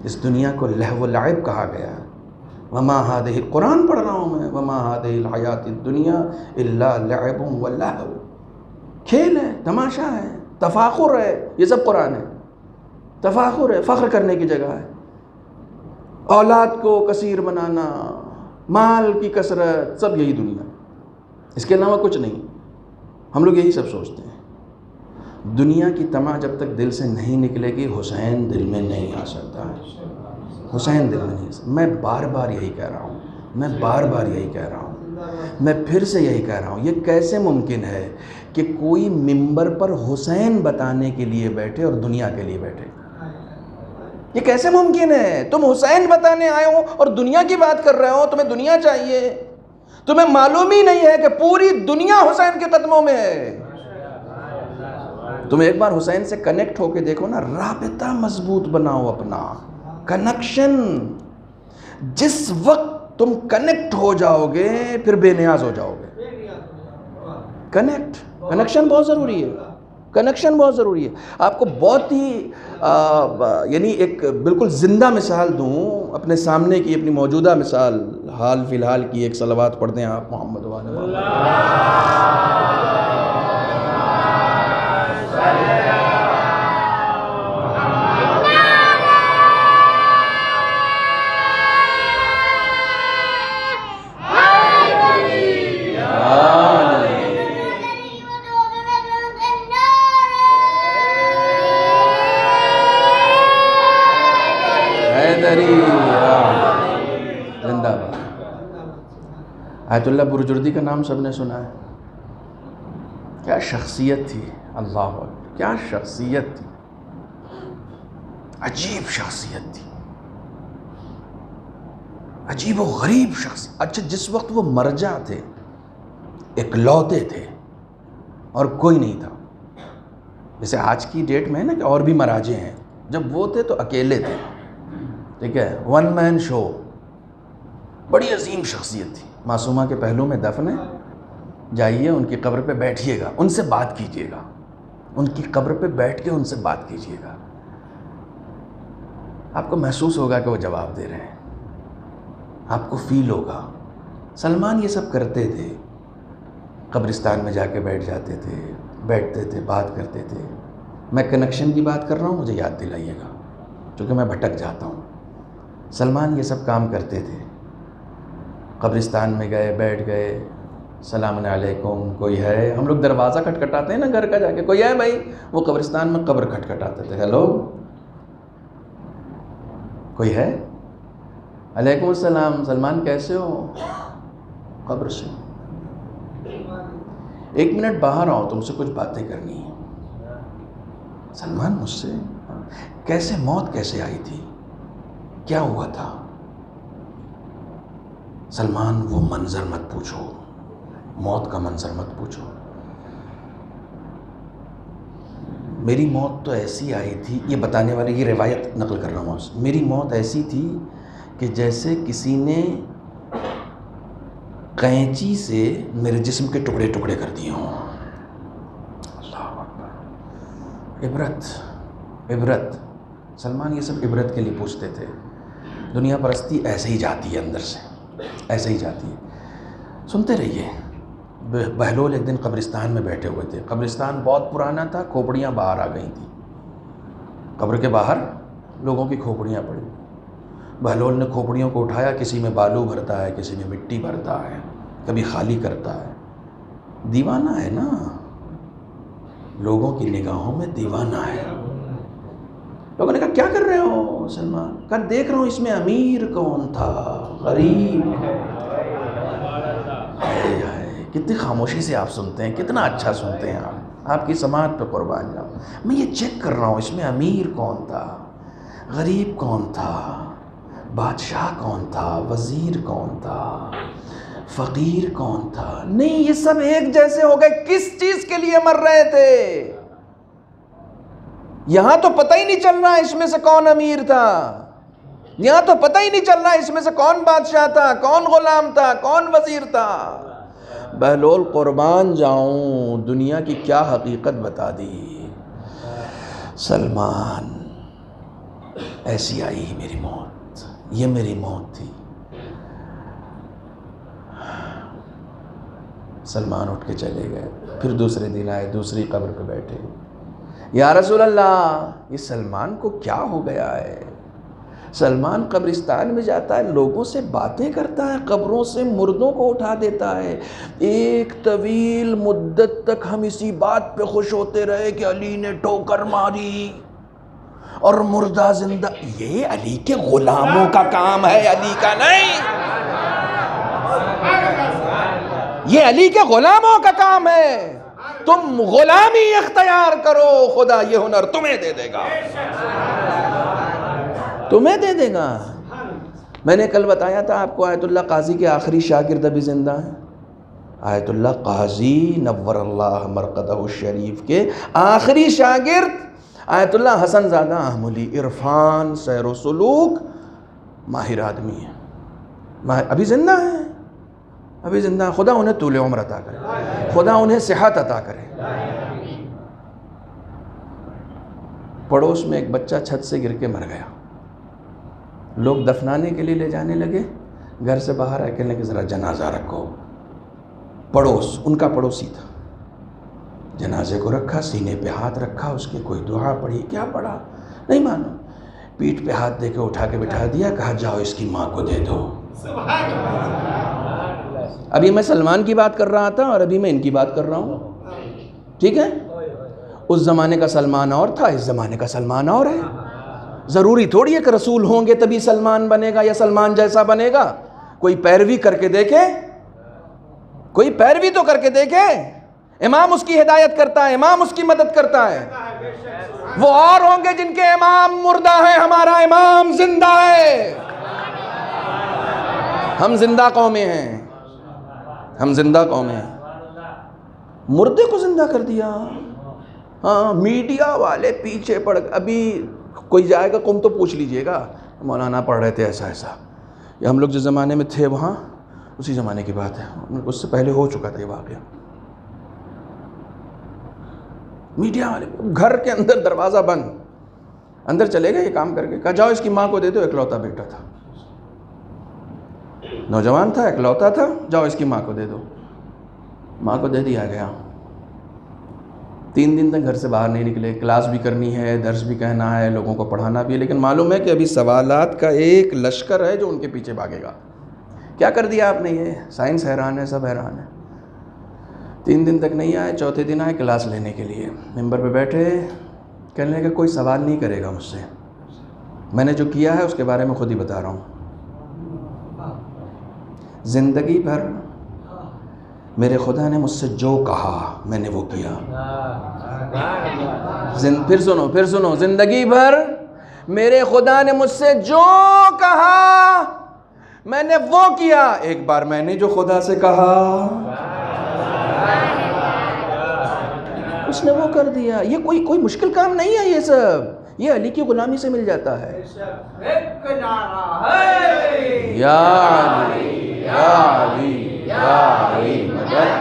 اس دنیا کو لہو و لعب کہا گیا ہے۔ وما ہذہ، قرآن پڑھ رہا ہوں میں، وما ہذہ الحیات الدنیا الا لعب و لہو، کھیل ہے، تماشا ہے، تفاخر ہے، یہ سب قرآن ہے۔ تفاخر ہے، فخر کرنے کی جگہ ہے، اولاد کو کثیر بنانا، مال کی کثرت، سب یہی دنیا، اس کے علاوہ کچھ نہیں۔ ہم لوگ یہی سب سوچتے ہیں۔ دنیا کی طمع جب تک دل سے نہیں نکلے گی، حسین دل میں نہیں آ سکتا، حسین دل میں نہیں آ سکتا۔ میں بار بار یہی کہہ رہا ہوں، میں بار بار یہی کہہ رہا ہوں، میں پھر سے یہی کہہ رہا ہوں، یہ کیسے ممکن ہے کہ کوئی ممبر پر حسین بتانے کے لیے بیٹھے اور دنیا کے لیے بیٹھے؟ یہ کیسے ممکن ہے؟ تم حسین بتانے آئے ہو اور دنیا کی بات کر رہے ہو، تمہیں دنیا چاہیے؟ تمہیں معلوم ہی نہیں ہے کہ پوری دنیا حسین کے قدموں میں ہے۔ تم ایک بار حسین سے کنیکٹ ہو کے دیکھو نا، رابطہ مضبوط بناؤ اپنا، کنیکشن۔ جس وقت تم کنیکٹ ہو جاؤ گے پھر بے نیاز ہو جاؤ گے۔ کنیکشن بہت ضروری ہے، کنیکشن بہت ضروری ہے۔ آپ کو بہت ہی یعنی ایک بالکل زندہ مثال دوں اپنے سامنے کی، اپنی موجودہ مثال، حال فی الحال کی ایک صلوات پڑھ دیں آپ محمد وعلى محمد۔ آیت اللہ برجردی کا نام سب نے سنا ہے. کیا شخصیت تھی، اللہ اکبر، کیا شخصیت تھی، عجیب شخصیت تھی، عجیب و غریب شخصیت. اچھا جس وقت وہ مرجع تھے، اکلوتے تھے اور کوئی نہیں تھا، جیسے آج کی ڈیٹ میں ہے نا کہ اور بھی مراجع ہیں، جب وہ تھے تو اکیلے تھے، ٹھیک ہے، ون مین شو. بڑی عظیم شخصیت تھی. معصومہ کے پہلو میں دفن ہے، جائیے ان کی قبر پہ بیٹھیے گا، ان سے بات کیجیے گا، ان کی قبر پہ بیٹھ کے ان سے بات کیجیے گا، آپ کو محسوس ہوگا کہ وہ جواب دے رہے ہیں، آپ کو فیل ہوگا. سلمان یہ سب کرتے تھے، قبرستان میں جا کے بیٹھ جاتے تھے، بیٹھتے تھے، بات کرتے تھے. میں کنیکشن کی بات کر رہا ہوں، مجھے یاد دلائیے گا کیونکہ میں بھٹک جاتا ہوں. سلمان یہ سب کام کرتے تھے، قبرستان میں گئے، بیٹھ گئے، السلام علیکم، کوئی ہے؟ ہم لوگ دروازہ کھٹکھٹاتے ہیں نا گھر کا، جا کے کوئی ہے بھائی؟ وہ قبرستان میں قبر کھٹکھٹاتے تھے، ہیلو کوئی ہے؟ علیکم السلام، سلمان کیسے ہو؟ قبر سے 1 منٹ باہر آؤ، تم سے کچھ باتیں کرنی ہیں. سلمان مجھ سے کیسے، موت کیسے آئی تھی، کیا ہوا تھا؟ سلمان وہ منظر مت پوچھو، موت کا منظر مت پوچھو. میری موت تو ایسی آئی تھی، یہ بتانے والے، یہ روایت نقل کر رہا ہوں، میری موت ایسی تھی کہ جیسے کسی نے قینچی سے میرے جسم کے ٹکڑے ٹکڑے کر دیے ہوں. اللہ اکبر. عبرت، عبرت. سلمان یہ سب عبرت کے لیے پوچھتے تھے. دنیا پرستی ایسے ہی جاتی ہے اندر سے، ایسے ہی جاتی ہے. سنتے رہیے. بہلول ایک دن قبرستان میں بیٹھے ہوئے تھے. قبرستان بہت پرانا تھا، کھوپڑیاں باہر آ گئی تھیں. قبر کے باہر لوگوں کی کھوپڑیاں پڑی. بہلول نے کھوپڑیوں کو اٹھایا، کسی میں بالو بھرتا ہے، کسی میں مٹی بھرتا ہے، کبھی خالی کرتا ہے. دیوانہ ہے نا، لوگوں کی نگاہوں میں دیوانہ ہے. لوگوں نے کہا کیا کر رہے ہو سلمان؟ کہا دیکھ رہا ہوں اس میں امیر کون تھا، غریب. کتنی خاموشی سے آپ سنتے ہیں، کتنا اچھا سنتے ہیں آپ کی سماعت پہ قربان جاؤں. میں یہ چیک کر رہا ہوں اس میں امیر کون تھا، غریب کون تھا، بادشاہ کون تھا، وزیر کون تھا، فقیر کون تھا. نہیں، یہ سب ایک جیسے ہو گئے. کس چیز کے لیے مر رہے تھے؟ یہاں تو پتہ ہی نہیں چل رہا اس میں سے کون امیر تھا، یہاں تو پتہ ہی نہیں چل رہا اس میں سے کون بادشاہ تھا، کون غلام تھا، کون وزیر تھا. بہلول قربان جاؤں، دنیا کی کیا حقیقت بتا دی. سلمان ایسی آئی ہی میری موت، یہ میری موت تھی. سلمان اٹھ کے چلے گئے. پھر دوسرے دن آئے، دوسری قبر پہ بیٹھے. یا رسول اللہ، یہ سلمان کو کیا ہو گیا ہے؟ سلمان قبرستان میں جاتا ہے، لوگوں سے باتیں کرتا ہے، قبروں سے مردوں کو اٹھا دیتا ہے. ایک طویل مدت تک ہم اسی بات پہ خوش ہوتے رہے کہ علی نے ٹھوکر ماری اور مردہ زندہ. یہ علی کے غلاموں کا کام ہے، علی کا نہیں. یہ علی کے غلاموں کا کام ہے. تم غلامی اختیار کرو، خدا یہ ہنر تمہیں دے دے گا، تمہیں دے دے گا. میں نے کل بتایا تھا آپ کو، آیت اللہ قاضی کے آخری شاگرد ابھی زندہ ہیں. آیت اللہ قاضی نور اللہ مرقدہ الشریف کے آخری شاگرد آیت اللہ حسن زادہ احملی، عرفان، سیر و سلوک، ماہر آدمی ہیں، ابھی زندہ ہیں، ابھی زندہ. خدا انہیں طول عمر عطا کرے، خدا انہیں صحت عطا کرے. پڑوس میں ایک بچہ چھت سے گر کے مر گیا. لوگ دفنانے کے لیے لے جانے لگے، گھر سے باہر آ کے کہنے کہ ذرا جنازہ رکھو. پڑوس ان کا پڑوسی تھا. جنازے کو رکھا، سینے پہ ہاتھ رکھا، اس کی کوئی دعا پڑھی. کیا پڑھا نہیں معلوم. پیٹھ پہ ہاتھ دے کے اٹھا کے بٹھا دیا، کہا جاؤ اس کی ماں کو دے دو. ابھی میں سلمان کی بات کر رہا تھا اور ابھی میں ان کی بات کر رہا ہوں، ٹھیک ہے؟ اس زمانے کا سلمان اور تھا، اس زمانے کا سلمان اور ہے. ضروری تھوڑی ہے کہ رسول ہوں گے تبھی سلمان بنے گا یا سلمان جیسا بنے گا. کوئی پیروی کر کے دیکھے. کوئی پیروی تو کر کے دیکھے. امام اس کی ہدایت کرتا ہے, امام اس کی مدد کرتا ہے. وہ اور ہوں گے جن کے امام مردہ ہے, ہمارا امام زندہ ہے. ہم زندہ قومیں ہیں, ہم زندہ قومیں ہیں. مردے کو زندہ کر دیا. ہاں میڈیا والے پیچھے پڑ, ابھی کوئی جائے گا قوم تو پوچھ لیجئے گا مولانا پڑھ رہے تھے ایسا ایسا, یا ہم لوگ جس زمانے میں تھے وہاں اسی زمانے کی بات ہے, اس سے پہلے ہو چکا تھا یہ واقعہ. میڈیا والے گھر کے اندر دروازہ بند, اندر چلے گئے یہ کام کر کے, کہا جاؤ اس کی ماں کو دے دو, اکلوتا بیٹا تھا, نوجوان تھا, اکلوتا تھا, جاؤ اس کی ماں کو دے دو. ماں کو دے دیا گیا. 3 دن تک گھر سے باہر نہیں نکلے. کلاس بھی کرنی ہے, درس بھی کہنا ہے, لوگوں کو پڑھانا بھی ہے, لیکن معلوم ہے کہ ابھی سوالات کا ایک لشکر ہے جو ان کے پیچھے بھاگے گا. کیا کر دیا آپ نے یہ؟ سائنس حیران ہے, سب حیران ہے. 3 دن تک نہیں آئے, چوتھے دن آئے کلاس لینے کے لیے. ممبر پہ بیٹھے, کہنے لگے کوئی سوال نہیں کرے گا مجھ سے, میں نے جو کیا ہے اس کے بارے میں خود ہی بتا رہا ہوں. زندگی بھر میرے خدا نے مجھ سے جو کہا میں نے وہ کیا. پھر سنو, زندگی بھر میرے خدا نے مجھ سے جو کہا میں نے وہ کیا. ایک بار میں نے جو خدا سے کہا اس نے وہ کر دیا. یہ کوئی مشکل کام نہیں ہے, یہ سب یہ علی کی غلامی سے مل جاتا ہے. یا علی یا علی یا علی مدد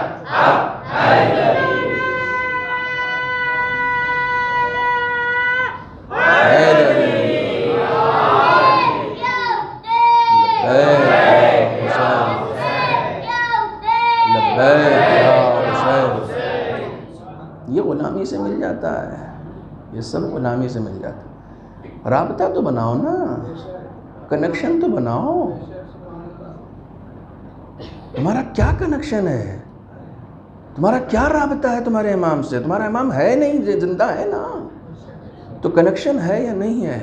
یہ غلامی سے مل جاتا ہے, یہ سب غلامی سے مل جاتا ہے. رابطہ تو بناؤ نا, کنیکشن تو بناؤ. تمہارا کیا کنیکشن ہے, تمہارا کیا رابطہ ہے تمہارے امام سے؟ تمہارا امام ہے نہیں, زندہ ہے نا, تو کنیکشن ہے یا نہیں ہے؟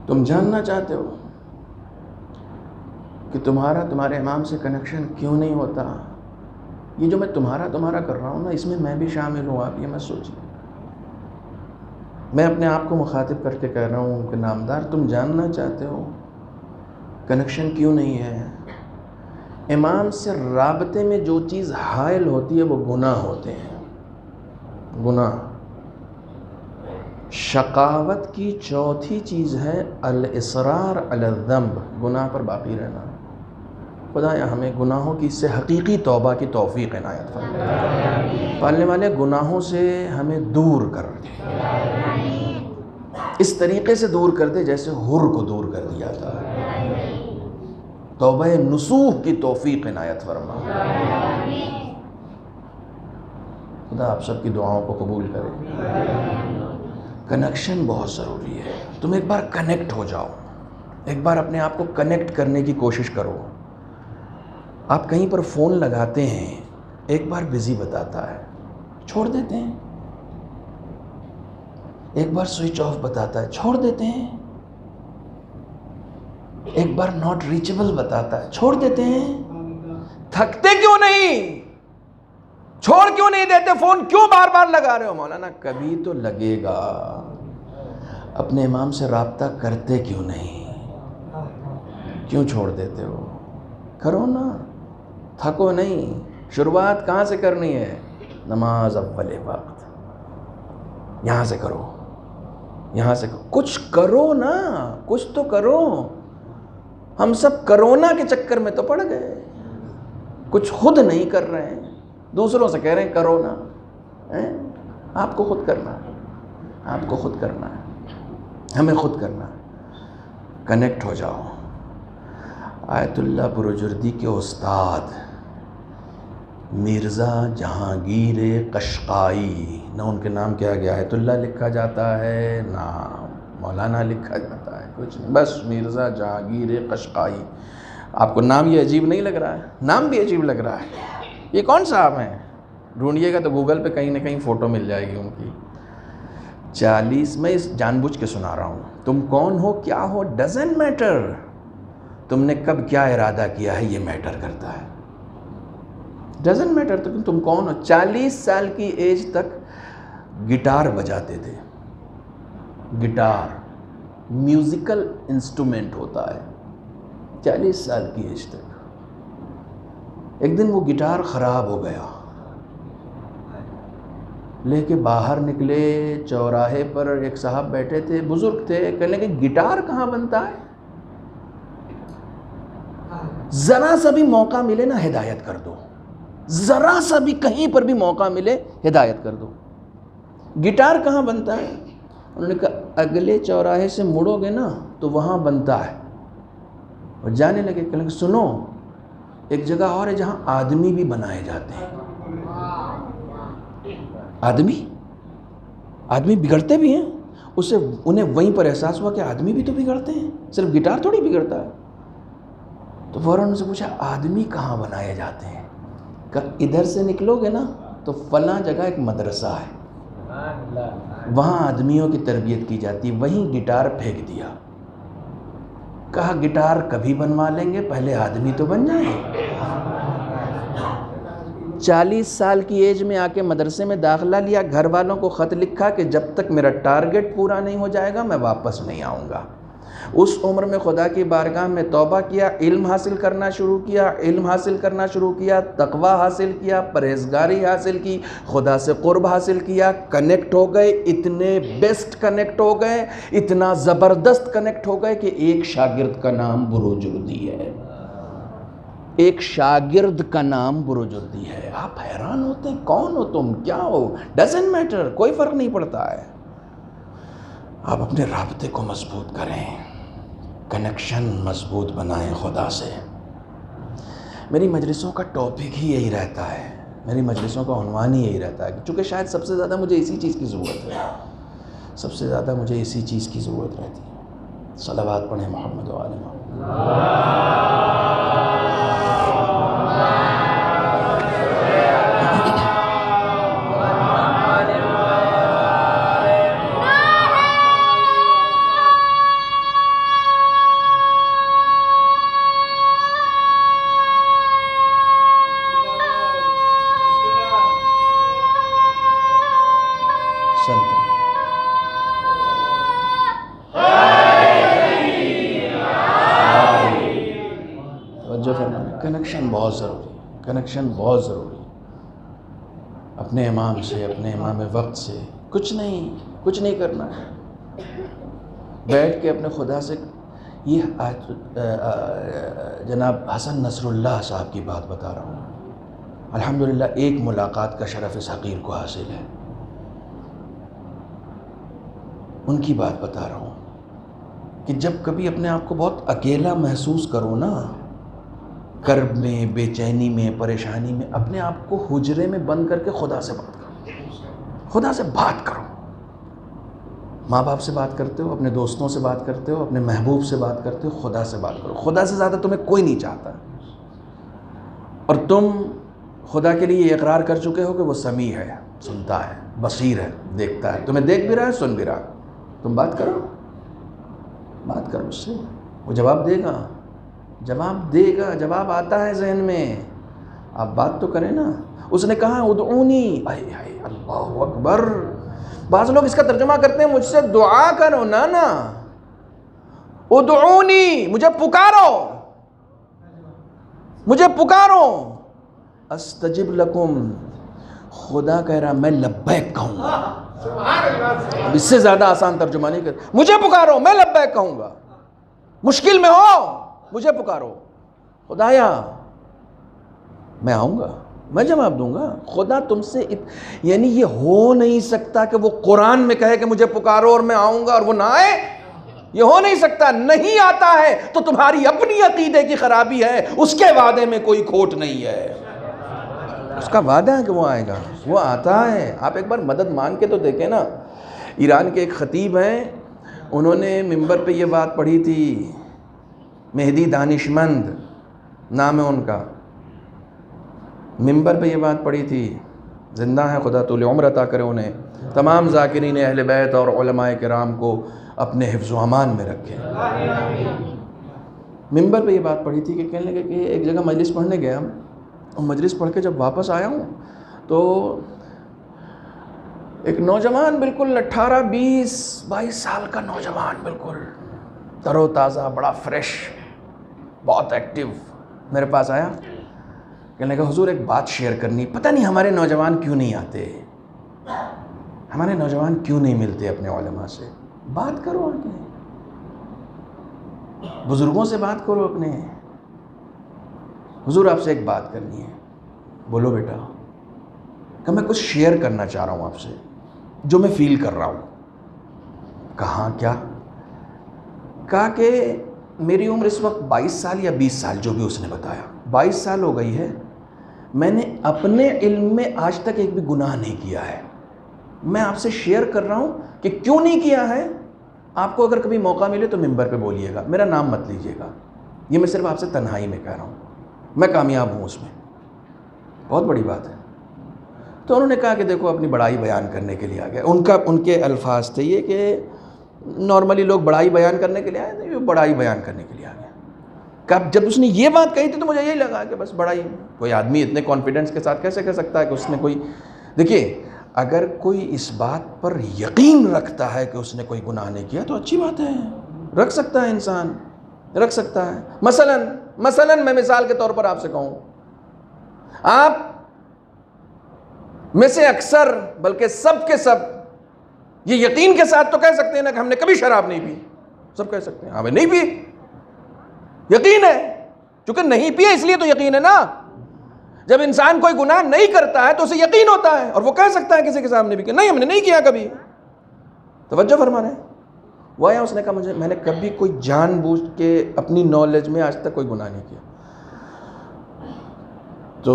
تم جاننا چاہتے ہو کہ تمہارے امام سے کنیکشن کیوں نہیں ہوتا؟ یہ جو میں تمہارا کر رہا ہوں نا, اس میں میں بھی شامل ہوں. آپ یہ مت سوچیے, میں اپنے آپ کو مخاطب کر کے کہہ رہا ہوں کہ نامدار تم جاننا چاہتے ہو کنیکشن کیوں نہیں ہے؟ امام سے رابطے میں جو چیز حائل ہوتی ہے وہ گناہ ہوتے ہیں. گناہ. شقاوت کی چوتھی چیز ہے الاصرار علی الذنب, گناہ پر باقی رہنا. خدایا ہمیں گناہوں کی سے حقیقی توبہ کی توفیق عنایت فرما. پالنے والے گناہوں سے ہمیں دور کر دے, اس طریقے سے دور کر دے جیسے حر کو دور کر دیا تھا. توبہ نصوح کی توفیق عنایت فرما. خدا آپ سب کی دعاؤں کو قبول کرے. کنیکشن بہت ضروری ہے. تم ایک بار کنیکٹ ہو جاؤ, ایک بار اپنے آپ کو کنیکٹ کرنے کی کوشش کرو. آپ کہیں پر فون لگاتے ہیں, ایک بار بزی بتاتا ہے, چھوڑ دیتے ہیں. ایک بار سوئچ آف بتاتا ہے, چھوڑ دیتے ہیں. ایک بار ناٹ ریچیبل بتاتا ہے, چھوڑ دیتے ہیں. تھکتے کیوں نہیں؟ چھوڑ کیوں نہیں دیتے فون؟ کیوں بار بار لگا رہے ہو؟ مولانا کبھی تو لگے گا. اپنے امام سے رابطہ کرتے کیوں نہیں؟ کیوں چھوڑ دیتے ہو؟ کرو نا, تھکو نہیں. شروعات کہاں سے کرنی ہے؟ نماز اول وقت. یہاں سے کرو, یہاں سے کرو. کچھ کرو نا, کچھ تو کرو. ہم سب کرونا کے چکر میں تو پڑ گئے, کچھ خود نہیں کر رہے ہیں, دوسروں سے کہہ رہے ہیں کرو نا. آپ کو خود کرنا ہے, آپ کو خود کرنا ہے, ہمیں خود کرنا ہے. کنیکٹ ہو جاؤ. آیت اللہ پروجردی کے استاد مرزا جہانگیر قشقائی, نہ ان کے نام کیا گیا آیت اللہ لکھا جاتا ہے نہ مولانا لکھا جاتا ہے, کچھ نہیں, بس مرزا جہانگیر قشقائی. آپ کو نام یہ عجیب نہیں لگ رہا ہے؟ نام بھی عجیب لگ رہا ہے. یہ کون صاحب ہیں؟ ڈھونڈیے گا تو گوگل پہ کہیں نہ کہیں فوٹو مل جائے گی ان کی. 40 میں اس جان بوجھ کے سنا رہا ہوں. تم کون ہو، کیا ہو، ڈزنٹ میٹر. تم نے کب کیا ارادہ کیا ہے یہ میٹر کرتا ہے. ڈزنٹ میٹر تم کون ہو. 40 سال کی ایج تک گٹار بجاتے تھے. گٹار میوزیکل انسٹرومنٹ ہوتا ہے. 40 سال کی ایج تک. ایک دن وہ گٹار خراب ہو گیا، لے کے باہر نکلے. چوراہے پر ایک صاحب بیٹھے تھے، بزرگ تھے، کہنے لگے گٹار کہاں بنتا ہے؟ ذرا سا بھی موقع ملے نا ہدایت کر دو، ذرا سا بھی کہیں پر بھی موقع ملے ہدایت کر دو. گٹار کہاں بنتا ہے؟ انہوں نے کہا اگلے چوراہے سے مڑو گے نا تو وہاں بنتا ہے. اور جانے لگے. کہنے لگے سنو، ایک جگہ اور ہے جہاں آدمی بھی بنائے جاتے ہیں. آدمی بگڑتے بھی ہیں. انہیں وہیں پر احساس ہوا کہ آدمی بھی تو بگڑتے ہیں، صرف گٹار تھوڑی بگڑتا ہے. تو فوراً ان سے پوچھا آدمی کہاں بنائے جاتے ہیں؟ کہ ادھر سے نکلو گے نا تو فلاں جگہ ایک مدرسہ ہے، وہاں آدمیوں کی تربیت کی جاتی. وہیں گٹار پھینک دیا. کہا گٹار کبھی بنوا لیں گے، پہلے آدمی تو بن جائیں. 40 سال کی ایج میں آ کے مدرسے میں داخلہ لیا. گھر والوں کو خط لکھا کہ جب تک میرا ٹارگٹ پورا نہیں ہو جائے گا میں واپس نہیں آؤں گا. اس عمر میں خدا کی بارگاہ میں توبہ کیا، علم حاصل کرنا شروع کیا، تقوی حاصل کیا، پرہیزگاری حاصل کی، خدا سے قرب حاصل کیا. کنیکٹ ہو گئے، اتنے بیسٹ کنیکٹ ہو گئے، اتنا زبردست کنیکٹ ہو گئے کہ ایک شاگرد کا نام بروجردی ہے. ایک شاگرد کا نام بروجردی ہے. آپ حیران ہوتے ہیں کون ہو تم، کیا ہو، ڈزنٹ میٹر، کوئی فرق نہیں پڑتا ہے. آپ اپنے رابطے کو مضبوط کریں، کنیکشن مضبوط بنائیں خدا سے. میری مجلسوں کا ٹاپک ہی یہی رہتا ہے، میری مجلسوں کا عنوان ہی یہی رہتا ہے، چونکہ شاید سب سے زیادہ مجھے اسی چیز کی ضرورت ہے، سب سے زیادہ مجھے اسی چیز کی ضرورت رہتی ہے. صلوات پڑھیں محمد و آل محمد. کنیکشن بہت ضروری ہے. اپنے امام سے، اپنے امام وقت سے کچھ نہیں کرنا ہے. بیٹھ کے اپنے خدا سے. یہ جناب حسن نصر اللہ صاحب کی بات بتا رہا ہوں. الحمدللہ ایک ملاقات کا شرف اس حقیر کو حاصل ہے. ان کی بات بتا رہا ہوں کہ جب کبھی اپنے آپ کو بہت اکیلا محسوس کرو نا، کرب میں، بے چینی میں، پریشانی میں، اپنے آپ کو حجرے میں بند کر کے خدا سے بات کرو. خدا سے بات کرو. ماں باپ سے بات کرتے ہو، اپنے دوستوں سے بات کرتے ہو، اپنے محبوب سے بات کرتے ہو، خدا سے بات کرو. خدا سے زیادہ تمہیں کوئی نہیں چاہتا. اور تم خدا کے لیے یہ اقرار کر چکے ہو کہ وہ سمیع ہے، سنتا ہے، بصیر ہے، دیکھتا ہے. تمہیں دیکھ بھی رہا ہے، سن بھی رہا ہے. تم بات کرو اس سے، وہ جواب دے گا. جواب آتا ہے ذہن میں. آپ بات تو کریں نا. اس نے کہا ادعونی، اللہ اکبر. بعض لوگ اس کا ترجمہ کرتے ہیں مجھ سے دعا کرو. نا ادعونی، مجھے پکارو. استجب لکم. خدا کہہ رہا میں لبیک کہوں گا. اب اس سے زیادہ آسان ترجمہ نہیں کر. مجھے پکارو، میں لبیک کہوں گا. مشکل میں ہو، مجھے پکارو. خدایا میں آؤں گا، میں جواب دوں گا. خدا تم سے یعنی یہ ہو نہیں سکتا کہ وہ قرآن میں کہے کہ مجھے پکارو اور میں آؤں گا اور وہ نہ آئے. یہ ہو نہیں سکتا. نہیں آتا ہے تو تمہاری اپنی عقیدے کی خرابی ہے. اس کے وعدے میں کوئی کھوٹ نہیں ہے. اس کا وعدہ ہے کہ وہ آئے گا، وہ آتا ہے. آپ ایک بار مدد مانگ کے تو دیکھیں نا. ایران کے ایک خطیب ہیں، انہوں نے ممبر پہ یہ بات پڑھی تھی. مہدی دانشمند نام ہے ان کا. ممبر پہ یہ بات پڑھی تھی. زندہ ہے، خدا طول عمر عطا کرے انہیں. تمام ذاکرین اہل بیت اور علماء کرام کو اپنے حفظ و امان میں رکھے۔ منبر پہ یہ بات پڑھی تھی کہ کہنے لگے کہ ایک جگہ مجلس پڑھنے گیا اور مجلس پڑھ کے جب واپس آیا ہوں تو ایک نوجوان بالکل 18-20-22 سال کا نوجوان، بالکل تر و تازہ، بڑا فریش، بہت ایکٹیو، میرے پاس آیا، کہنے لگا حضور ایک بات شیئر کرنی، پتہ نہیں ہمارے نوجوان کیوں نہیں آتے، ہمارے نوجوان کیوں نہیں ملتے اپنے علماء سے، بات کرو آگے، بزرگوں سے بات کرو اپنے، حضور آپ سے ایک بات کرنی ہے۔ بولو بیٹا۔ کہ میں کچھ شیئر کرنا چاہ رہا ہوں آپ سے جو میں فیل کر رہا ہوں۔ کہاں کیا؟ کہا کہ میری عمر اس وقت 22 سال یا 20 سال، جو بھی اس نے بتایا، 22 سال ہو گئی ہے، میں نے اپنے علم میں آج تک ایک بھی گناہ نہیں کیا ہے۔ میں آپ سے شیئر کر رہا ہوں کہ کیوں نہیں کیا ہے۔ آپ کو اگر کبھی موقع ملے تو منبر پہ بولیے گا، میرا نام مت لیجیے گا، یہ میں صرف آپ سے تنہائی میں کہہ رہا ہوں، میں کامیاب ہوں اس میں، بہت بڑی بات ہے۔ تو انہوں نے کہا کہ دیکھو اپنی بڑائی بیان کرنے کے لیے آ گیا، ان کے الفاظ تھے یہ کہ نارملی لوگ بڑائی بیان کرنے کے لیے آئے تھے، یہ بڑائی بیان کرنے کے لیے آ گیا۔ کہ جب اس نے یہ بات کہی تھی تو مجھے یہی لگا کہ بس بڑائی، کوئی آدمی اتنے کانفیڈنس کے ساتھ کیسے کہہ سکتا ہے کہ اس نے کوئی، دیکھیے اگر کوئی اس بات پر یقین رکھتا ہے کہ اس نے کوئی گناہ نہیں کیا تو اچھی بات ہے، رکھ سکتا ہے انسان، رکھ سکتا ہے۔ مثلاً میں مثال کے طور پر آپ سے کہوں، آپ میں سے اکثر بلکہ سب کے سب یہ یقین کے ساتھ تو کہہ سکتے ہیں نا کہ ہم نے کبھی شراب نہیں پی، سب کہہ سکتے ہیں ہاں نہیں پی، یقین ہے، چونکہ نہیں پی اس لیے تو یقین ہے نا۔ جب انسان کوئی گناہ نہیں کرتا ہے تو اسے یقین ہوتا ہے اور وہ کہہ سکتا ہے کسی کے سامنے بھی کہ نہیں ہم نے نہیں کیا کبھی۔ توجہ فرما رہے ہیں۔ وہ آیا، اس نے کہا میں نے کبھی کوئی جان بوجھ کے اپنی نالج میں آج تک کوئی گناہ نہیں کیا۔ تو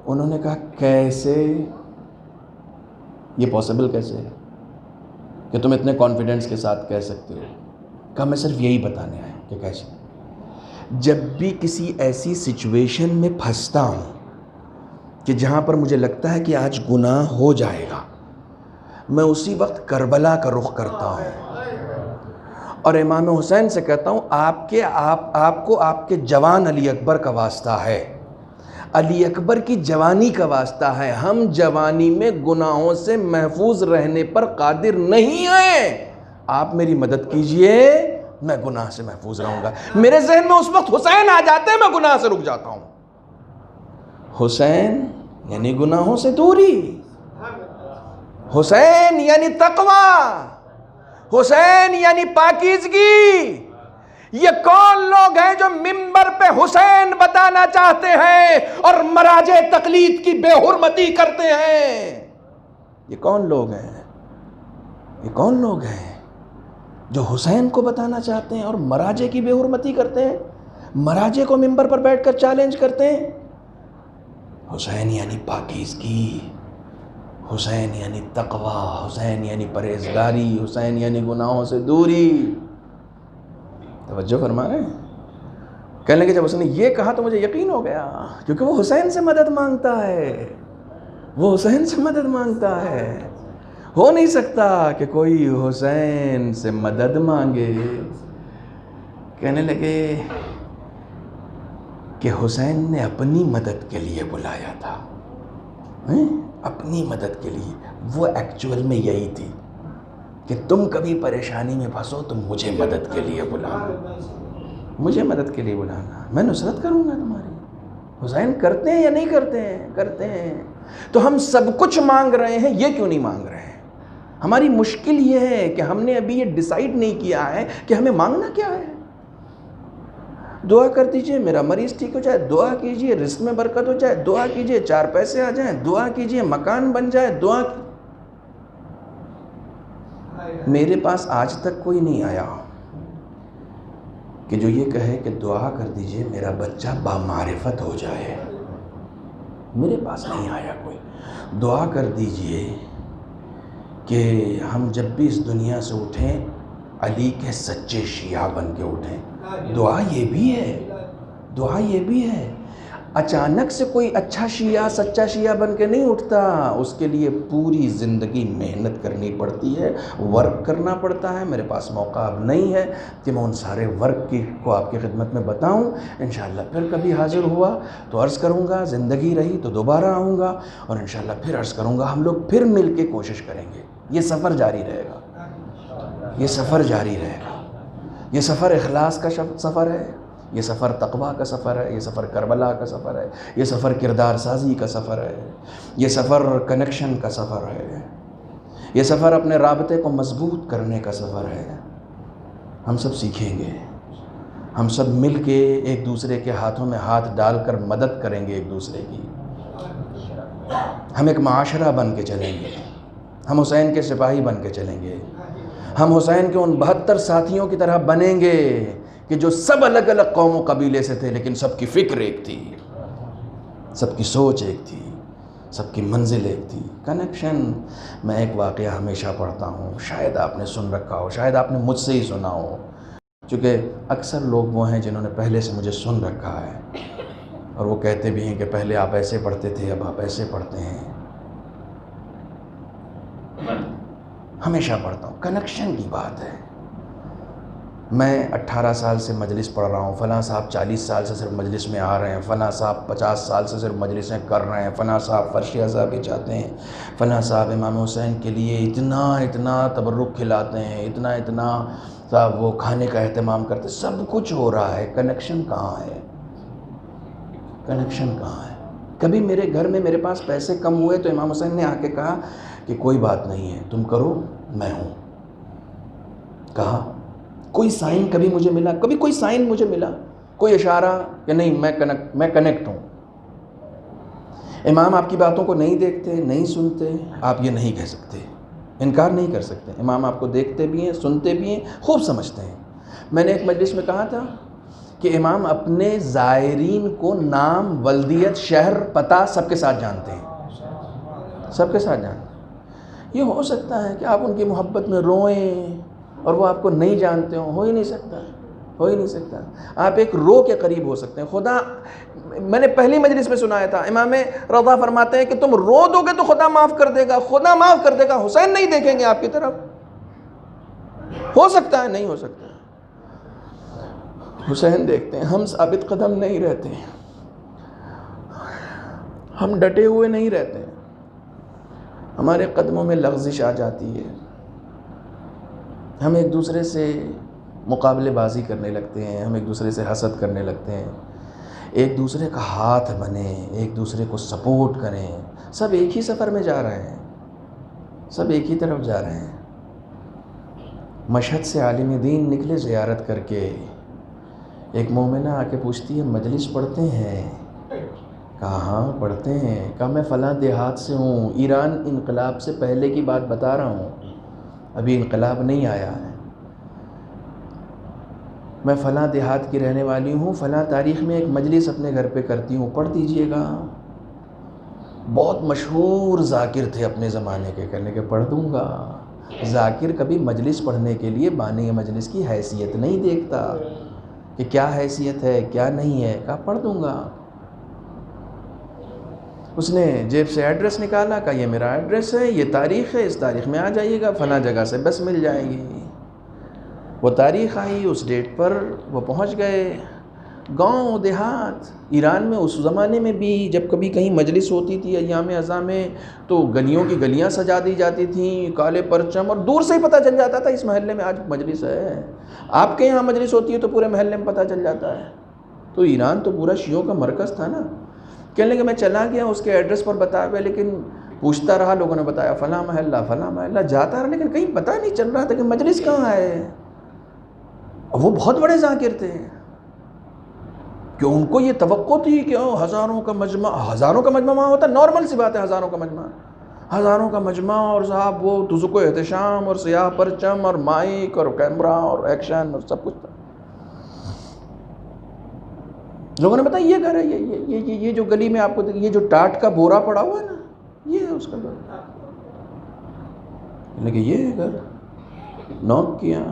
انہوں نے کہا کیسے یہ پاسبل کیسے ہے کہ تم اتنے کانفیڈنس کے ساتھ کہہ سکتے ہو؟ کہا میں صرف یہی بتانے آیا کہ کیسے، جب بھی کسی ایسی سچویشن میں پھنستا ہوں کہ جہاں پر مجھے لگتا ہے کہ آج گناہ ہو جائے گا، میں اسی وقت کربلا کا رخ کرتا ہوں اور امام حسین سے کہتا ہوں آپ کو آپ کے جوان علی اکبر کا واسطہ ہے، علی اکبر کی جوانی کا واسطہ ہے، ہم جوانی میں گناہوں سے محفوظ رہنے پر قادر نہیں ہیں، آپ میری مدد کیجئے، میں گناہ سے محفوظ رہوں گا۔ میرے ذہن میں اس وقت حسین آ جاتے ہیں، میں گناہ سے رک جاتا ہوں۔ حسین یعنی گناہوں سے دوری، حسین یعنی تقوی، حسین یعنی پاکیزگی۔ یہ کون لوگ ہیں جو منبر پہ حسین بتانا چاہتے ہیں اور مراجع تقلید کی بے حرمتی کرتے ہیں؟ یہ کون لوگ ہیں؟ یہ کون لوگ ہیں جو حسین کو بتانا چاہتے ہیں اور مراجع کی بے حرمتی کرتے ہیں، مراجع کو منبر پر بیٹھ کر چیلنج کرتے ہیں؟ حسین یعنی پاکیزگی، حسین یعنی تقوی، حسین یعنی پرہیزگاری، حسین یعنی گناہوں سے دوری۔ توجہ فرما رہے ہیں؟ کہنے لگے جب اس نے یہ کہا تو مجھے یقین ہو گیا، کیونکہ وہ حسین سے مدد مانگتا ہے، وہ حسین سے مدد مانگتا ہے۔ ہو نہیں سکتا کہ کوئی حسین سے مدد مانگے۔ کہنے لگے کہ حسین نے اپنی مدد کے لیے بلایا تھا، اپنی مدد کے لیے۔ وہ ایکچول میں یہی تھی کہ تم کبھی پریشانی میں پھنسو تو مجھے مدد کے لیے بلانا، مجھے مدد کے لیے بلانا، میں نصرت کروں گا تمہاری۔ حسین کرتے ہیں یا نہیں کرتے ہیں؟ کرتے ہیں۔ تو ہم سب کچھ مانگ رہے ہیں، یہ کیوں نہیں مانگ رہے ہیں؟ ہماری مشکل یہ ہے کہ ہم نے ابھی یہ ڈیسائیڈ نہیں کیا ہے کہ ہمیں مانگنا کیا ہے۔ دعا کر دیجئے میرا مریض ٹھیک ہو جائے، دعا کیجئے رزق میں برکت ہو جائے، دعا کیجئے 4 پیسے آ جائیں، دعا کیجئے مکان بن جائے، دعا میرے پاس آج تک کوئی نہیں آیا کہ جو یہ کہے کہ دعا کر دیجئے میرا بچہ بامعرفت ہو جائے، میرے پاس نہیں آیا کوئی۔ دعا کر دیجئے کہ ہم جب بھی اس دنیا سے اٹھیں علی کے سچے شیعہ بن کے اٹھیں۔ دعا یہ بھی ہے، دعا یہ بھی ہے۔ اچانک سے کوئی اچھا شیعہ سچا شیعہ بن کے نہیں اٹھتا، اس کے لیے پوری زندگی محنت کرنی پڑتی ہے، ورک کرنا پڑتا ہے۔ میرے پاس موقع اب نہیں ہے کہ میں ان سارے ورک کو آپ کی خدمت میں بتاؤں۔ انشاءاللہ پھر کبھی حاضر ہوا تو عرض کروں گا، زندگی رہی تو دوبارہ آؤں گا، اور انشاءاللہ پھر عرض کروں گا، ہم لوگ پھر مل کے کوشش کریں گے۔ یہ سفر جاری رہے گا، یہ سفر جاری رہے گا۔ یہ سفر اخلاص کا سفر ہے، یہ سفر تقویٰ کا سفر ہے، یہ سفر کربلا کا سفر ہے، یہ سفر کردار سازی کا سفر ہے، یہ سفر کنیکشن کا سفر ہے، یہ سفر اپنے رابطے کو مضبوط کرنے کا سفر ہے۔ ہم سب سیکھیں گے، ہم سب مل کے ایک دوسرے کے ہاتھوں میں ہاتھ ڈال کر مدد کریں گے ایک دوسرے کی۔ ہم ایک معاشرہ بن کے چلیں گے، ہم حسین کے سپاہی بن کے چلیں گے، ہم حسین کے ان 72 ساتھیوں کی طرح بنیں گے کہ جو سب الگ الگ قوم و قبیلے سے تھے، لیکن سب کی فکر ایک تھی، سب کی سوچ ایک تھی، سب کی منزل ایک تھی۔ کنیکشن۔ میں ایک واقعہ ہمیشہ پڑھتا ہوں، شاید آپ نے سن رکھا ہو، شاید آپ نے مجھ سے ہی سنا ہو، چونکہ اکثر لوگ وہ ہیں جنہوں نے پہلے سے مجھے سن رکھا ہے، اور وہ کہتے بھی ہیں کہ پہلے آپ ایسے پڑھتے تھے، اب آپ ایسے پڑھتے ہیں۔ ہمیشہ پڑھتا ہوں، کنیکشن کی بات ہے۔ میں 18 سال سے مجلس پڑھ رہا ہوں، فلاں صاحب 40 سال سے صرف مجلس میں آ رہے ہیں، فلاں صاحب 50 سال سے صرف مجلسیں کر رہے ہیں، فلاں صاحب فرش عزا بچاتے ہیں، فلاں صاحب امام حسین کے لیے اتنا تبرک کھلاتے ہیں، اتنا صاحب وہ کھانے کا اہتمام کرتے ہیں۔ سب کچھ ہو رہا ہے، کنیکشن کہاں ہے؟ کنیکشن کہاں ہے؟ کبھی میرے گھر میں میرے پاس پیسے کم ہوئے تو امام حسین نے آ کے کہا کہ کوئی بات نہیں ہے، تم کرو، میں ہوں۔ کہا کوئی سائن کبھی مجھے ملا؟ کبھی کوئی سائن مجھے ملا، کوئی اشارہ کہ نہیں میں کنیکٹ ہوں؟ امام آپ کی باتوں کو نہیں دیکھتے، نہیں سنتے، آپ یہ نہیں کہہ سکتے، انکار نہیں کر سکتے۔ امام آپ کو دیکھتے بھی ہیں، سنتے بھی ہیں، خوب سمجھتے ہیں۔ میں نے ایک مجلس میں کہا تھا کہ امام اپنے زائرین کو نام، ولدیت، شہر، پتہ سب کے ساتھ جانتے ہیں، سب کے ساتھ جانتے ہیں۔ یہ ہو سکتا ہے کہ آپ ان کی محبت میں روئیں اور وہ آپ کو نہیں جانتے ہوں، ہو ہی نہیں سکتا، ہو ہی نہیں سکتا۔ آپ ایک رو کے قریب ہو سکتے ہیں۔ خدا، میں نے پہلی مجلس میں سنایا تھا، امام رضا فرماتے ہیں کہ تم رو دو گے تو خدا معاف کر دے گا، خدا معاف کر دے گا، حسین نہیں دیکھیں گے آپ کی طرف۔ ہو سکتا ہے، نہیں ہو سکتا، حسین دیکھتے ہیں۔ ہم ثابت قدم نہیں رہتے، ہم ڈٹے ہوئے نہیں رہتے، ہمارے قدموں میں لغزش آ جاتی ہے، ہم ایک دوسرے سے مقابلے بازی کرنے لگتے ہیں، ہم ایک دوسرے سے حسد کرنے لگتے ہیں۔ ایک دوسرے کا ہاتھ بنیں، ایک دوسرے کو سپورٹ کریں۔ سب ایک ہی سفر میں جا رہے ہیں، سب ایک ہی طرف جا رہے ہیں۔ مشہد سے عالم دین نکلے زیارت کر کے، ایک مومنہ آ کے پوچھتی ہے مجلس پڑھتے ہیں؟ کہا ہاں پڑھتے ہیں۔ کہا میں فلاں دیہات سے ہوں، ایران انقلاب سے پہلے کی بات بتا رہا ہوں، ابھی انقلاب نہیں آیا ہے۔ میں فلاں دیہات کی رہنے والی ہوں، فلاں تاریخ میں ایک مجلس اپنے گھر پہ کرتی ہوں، پڑھ دیجئے گا۔ بہت مشہور ذاکر تھے اپنے زمانے کے، کہنے کے پڑھ دوں گا۔ ذاکر کبھی مجلس پڑھنے کے لیے بانی مجلس کی حیثیت نہیں دیکھتا کہ کیا حیثیت ہے کیا نہیں ہے، کہا پڑھ دوں گا۔ اس نے جیب سے ایڈریس نکالا، کہا یہ میرا ایڈریس ہے، یہ تاریخ ہے، اس تاریخ میں آ جائیے گا، فلاں جگہ سے بس مل جائے گی۔ وہ تاریخ آئی، اس ڈیٹ پر وہ پہنچ گئے۔ گاؤں دیہات ایران میں اس زمانے میں بھی جب کبھی کہیں مجلس ہوتی تھی ایام ازاں میں، تو گلیوں کی گلیاں سجا دی جاتی تھیں، کالے پرچم، اور دور سے ہی پتہ چل جاتا تھا اس محلے میں آج مجلس ہے۔ آپ کے یہاں مجلس ہوتی ہے تو پورے محلے میں پتہ چل جاتا ہے۔ تو ایران تو پورا شیعوں کا مرکز تھا نا۔ کہنے لگے میں چلا گیا، اس کے ایڈریس پر بتایا ہوا، لیکن پوچھتا رہا، لوگوں نے بتایا فلاں محلہ فلاں محلہ، جاتا رہا لیکن کہیں پتہ نہیں چل رہا تھا کہ مجلس کہاں ہے۔ وہ بہت بڑے ذاکر تھے کہ ان کو یہ توقع تھی کہ ہزاروں کا مجمع وہاں ہوتا، نارمل سی بات ہے، ہزاروں کا مجمع اور صاحب وہ تزک و احتشام اور سیاہ پرچم اور مائک اور کیمرہ اور ایکشن اور سب کچھ تھا۔ لوگوں نے بتایا یہ گھر ہے، یہ جو گلی میں آپ کو یہ جو ٹاٹ کا بورا پڑا ہوا ہے نا، یہ ہے اس کا گھر۔ لیکن یہ ہے گھر۔ نوک کیا،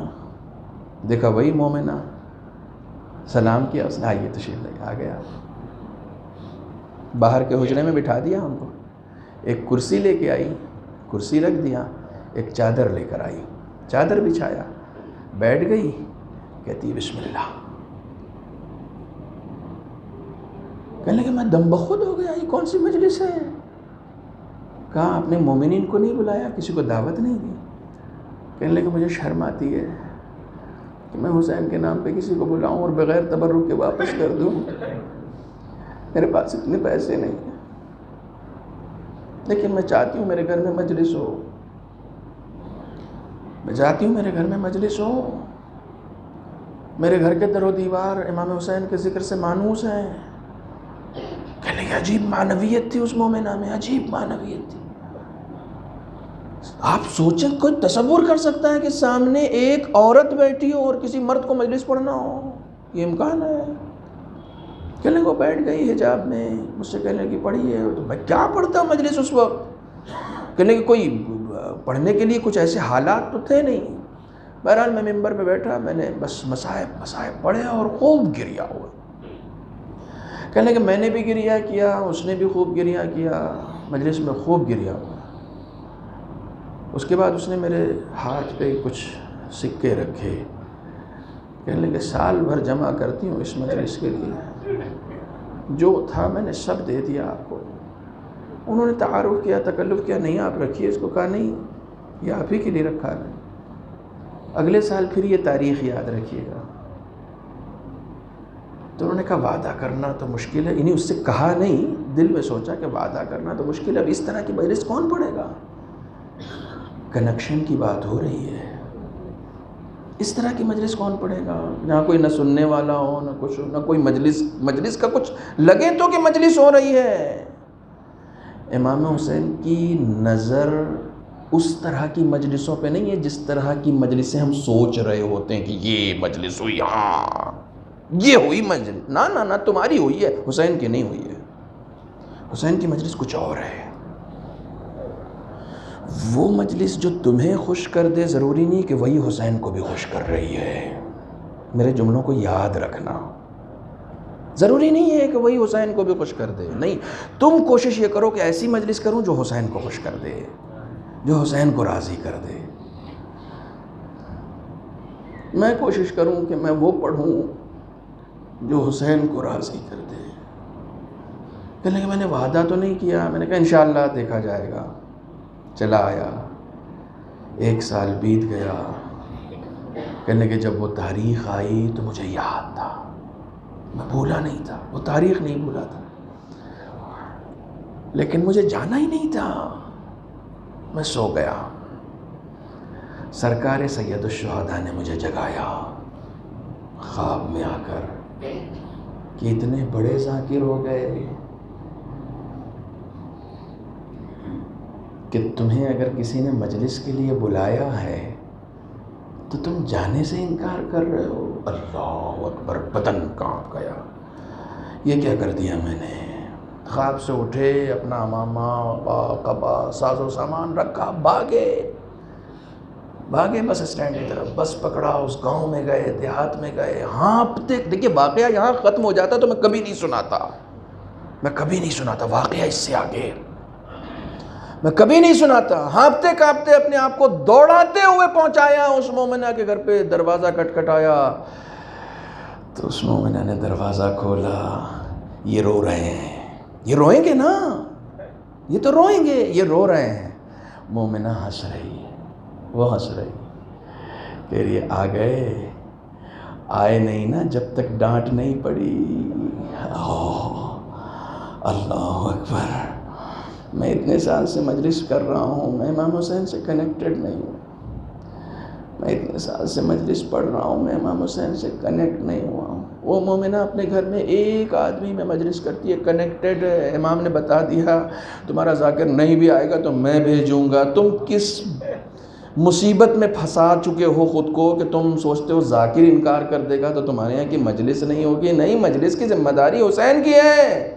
دیکھا وہی مومنہ، سلام کیا، اس نے آئیے تشریف لے آ گیا۔ باہر کے حجرے میں بٹھا دیا ہم کو، ایک کرسی لے کے آئی، کرسی رکھ دیا، ایک چادر لے کر آئی، چادر بچھایا، بیٹھ گئی، کہتی بسم اللہ۔ کہنے لگے میں دم بخود ہو گیا، یہ کون سی مجلس ہے؟ کہا آپ نے مومنین کو نہیں بلایا، کسی کو دعوت نہیں دی؟ کہنے لگے مجھے شرم آتی ہے کہ میں حسین کے نام پہ کسی کو بلاؤں اور بغیر تبرک کے واپس کر دوں، میرے پاس اتنے پیسے نہیں ہیں، لیکن میں چاہتی ہوں میرے گھر میں مجلس ہو، میں چاہتی ہوں میرے گھر میں مجلس ہو، میرے گھر کے در و دیوار امام حسین کے ذکر سے مانوس ہیں۔ کہنے لگے عجیب معنویت تھی اس مومنہ میں، عجیب معنویت تھی۔ آپ سوچیں، کوئی تصور کر سکتا ہے کہ سامنے ایک عورت بیٹھی ہو اور کسی مرد کو مجلس پڑھنا ہو؟ یہ امکان ہے؟ کہنے کو بیٹھ گئی حجاب میں، مجھ سے کہنے لگی پڑھیے، تو میں کیا پڑھتا ہوں مجلس اس وقت؟ کہنے کہ کوئی پڑھنے کے لیے کچھ ایسے حالات تو تھے نہیں۔ بہرحال میں ممبر پہ بیٹھا، میں نے بس مصائب پڑھے اور خوب گریا ہوا۔ کہنے کہ میں نے بھی گریا کیا، اس نے بھی خوب گریا کیا، مجلس میں خوب گریا ہوا۔ اس کے بعد اس نے میرے ہاتھ پہ کچھ سکے رکھے، کہنے لگے سال بھر جمع کرتی ہوں اس مجلس کے لیے، جو تھا میں نے سب دے دیا آپ کو۔ انہوں نے تعارف کیا، تکلف کیا، نہیں آپ رکھیے اس کو، کہا نہیں یہ آپ ہی کے لیے رکھا ہے، اگلے سال پھر یہ تاریخ یاد رکھیے گا۔ تو انہوں نے کہا وعدہ کرنا تو مشکل ہے، انہیں اس سے کہا نہیں، دل میں سوچا کہ وعدہ کرنا تو مشکل ہے، اب اس طرح کی مجلس کون پڑھے گا؟ کنیکشن کی بات ہو رہی ہے، اس طرح کی مجلس کون پڑھے گا؟ نہ کوئی نہ سننے والا ہو، نہ کچھ، نہ کوئی مجلس کا کچھ لگے تو کہ مجلس ہو رہی ہے۔ امام حسین کی نظر اس طرح کی مجلسوں پہ نہیں ہے جس طرح کی مجلسیں ہم سوچ رہے ہوتے ہیں کہ یہ مجلس ہوئی، ہاں یہ ہوئی مجلس، نہ تمہاری ہوئی ہے، حسین کی نہیں ہوئی ہے۔ حسین کی مجلس کچھ اور ہے۔ وہ مجلس جو تمہیں خوش کر دے ضروری نہیں کہ وہی حسین کو بھی خوش کر رہی ہے۔ میرے جملوں کو یاد رکھنا، ضروری نہیں ہے کہ وہی حسین کو بھی خوش کر دے، نہیں، تم کوشش یہ کرو کہ ایسی مجلس کروں جو حسین کو خوش کر دے، جو حسین کو راضی کر دے۔ میں کوشش کروں کہ میں وہ پڑھوں جو حسین کو راضی کر دے۔ کہنے کہ میں نے وعدہ تو نہیں کیا، میں نے کہا انشاءاللہ دیکھا جائے گا۔ چلا آیا، 1 سال بیت گیا۔ کہنے کہ جب وہ تاریخ آئی تو مجھے یاد تھا، میں بھولا نہیں تھا، وہ تاریخ نہیں بھولا تھا، لیکن مجھے جانا ہی نہیں تھا، میں سو گیا۔ سرکار سید الشہداء نے مجھے جگایا خواب میں آ کر کہ اتنے بڑے ذاکر ہو گئے کہ تمہیں اگر کسی نے مجلس کے لیے بلایا ہے تو تم جانے سے انکار کر رہے ہو۔ اللہ اکبر، بدن کانپ گیا، یہ کیا کر دیا میں نے؟ خواب سے اٹھے، اپنا امامہ، قبا، ساز و سامان رکھا، بھاگے بس اسٹینڈ کی طرف، بس پکڑا، اس گاؤں میں گئے، دیہات میں گئے، ہانپتے۔ دیکھیے واقعہ یہاں ختم ہو جاتا تو میں کبھی نہیں سناتا، واقعہ اس سے آگے میں کبھی نہیں سناتا۔ ہانپتے کانپتے اپنے آپ کو دوڑاتے ہوئے پہنچایا اس مومنہ کے گھر پہ، دروازہ کٹکھٹایا تو اس مومنہ نے دروازہ کھولا۔ یہ رو رہے ہیں، یہ روئیں گے نا، یہ تو روئیں گے، یہ رو رہے ہیں۔ مومنہ ہنس رہی، وہ ہنس رہی، پھر یہ آ گئے، آئے نہیں نا جب تک ڈانٹ نہیں پڑی۔ اللہ اکبر، میں اتنے سال سے مجلس کر رہا ہوں، میں امام حسین سے کنیکٹڈ نہیں ہوں، میں اتنے سال سے مجلس پڑھ رہا ہوں، میں امام حسین سے کنیکٹ نہیں ہوا ہوں۔ وہ مومنہ اپنے گھر میں ایک آدمی میں مجلس کرتی ہے، کنیکٹڈ ہے۔ امام نے بتا دیا تمہارا ذاکر نہیں بھی آئے گا تو میں بھیجوں گا۔ تم کس مصیبت میں پھنسا چکے ہو خود کو کہ تم سوچتے ہو ذاکر انکار کر دے گا تو تمہارے یہاں کی مجلس نہیں ہوگی؟ نہیں، مجلس کی ذمہ داری حسین کی ہے۔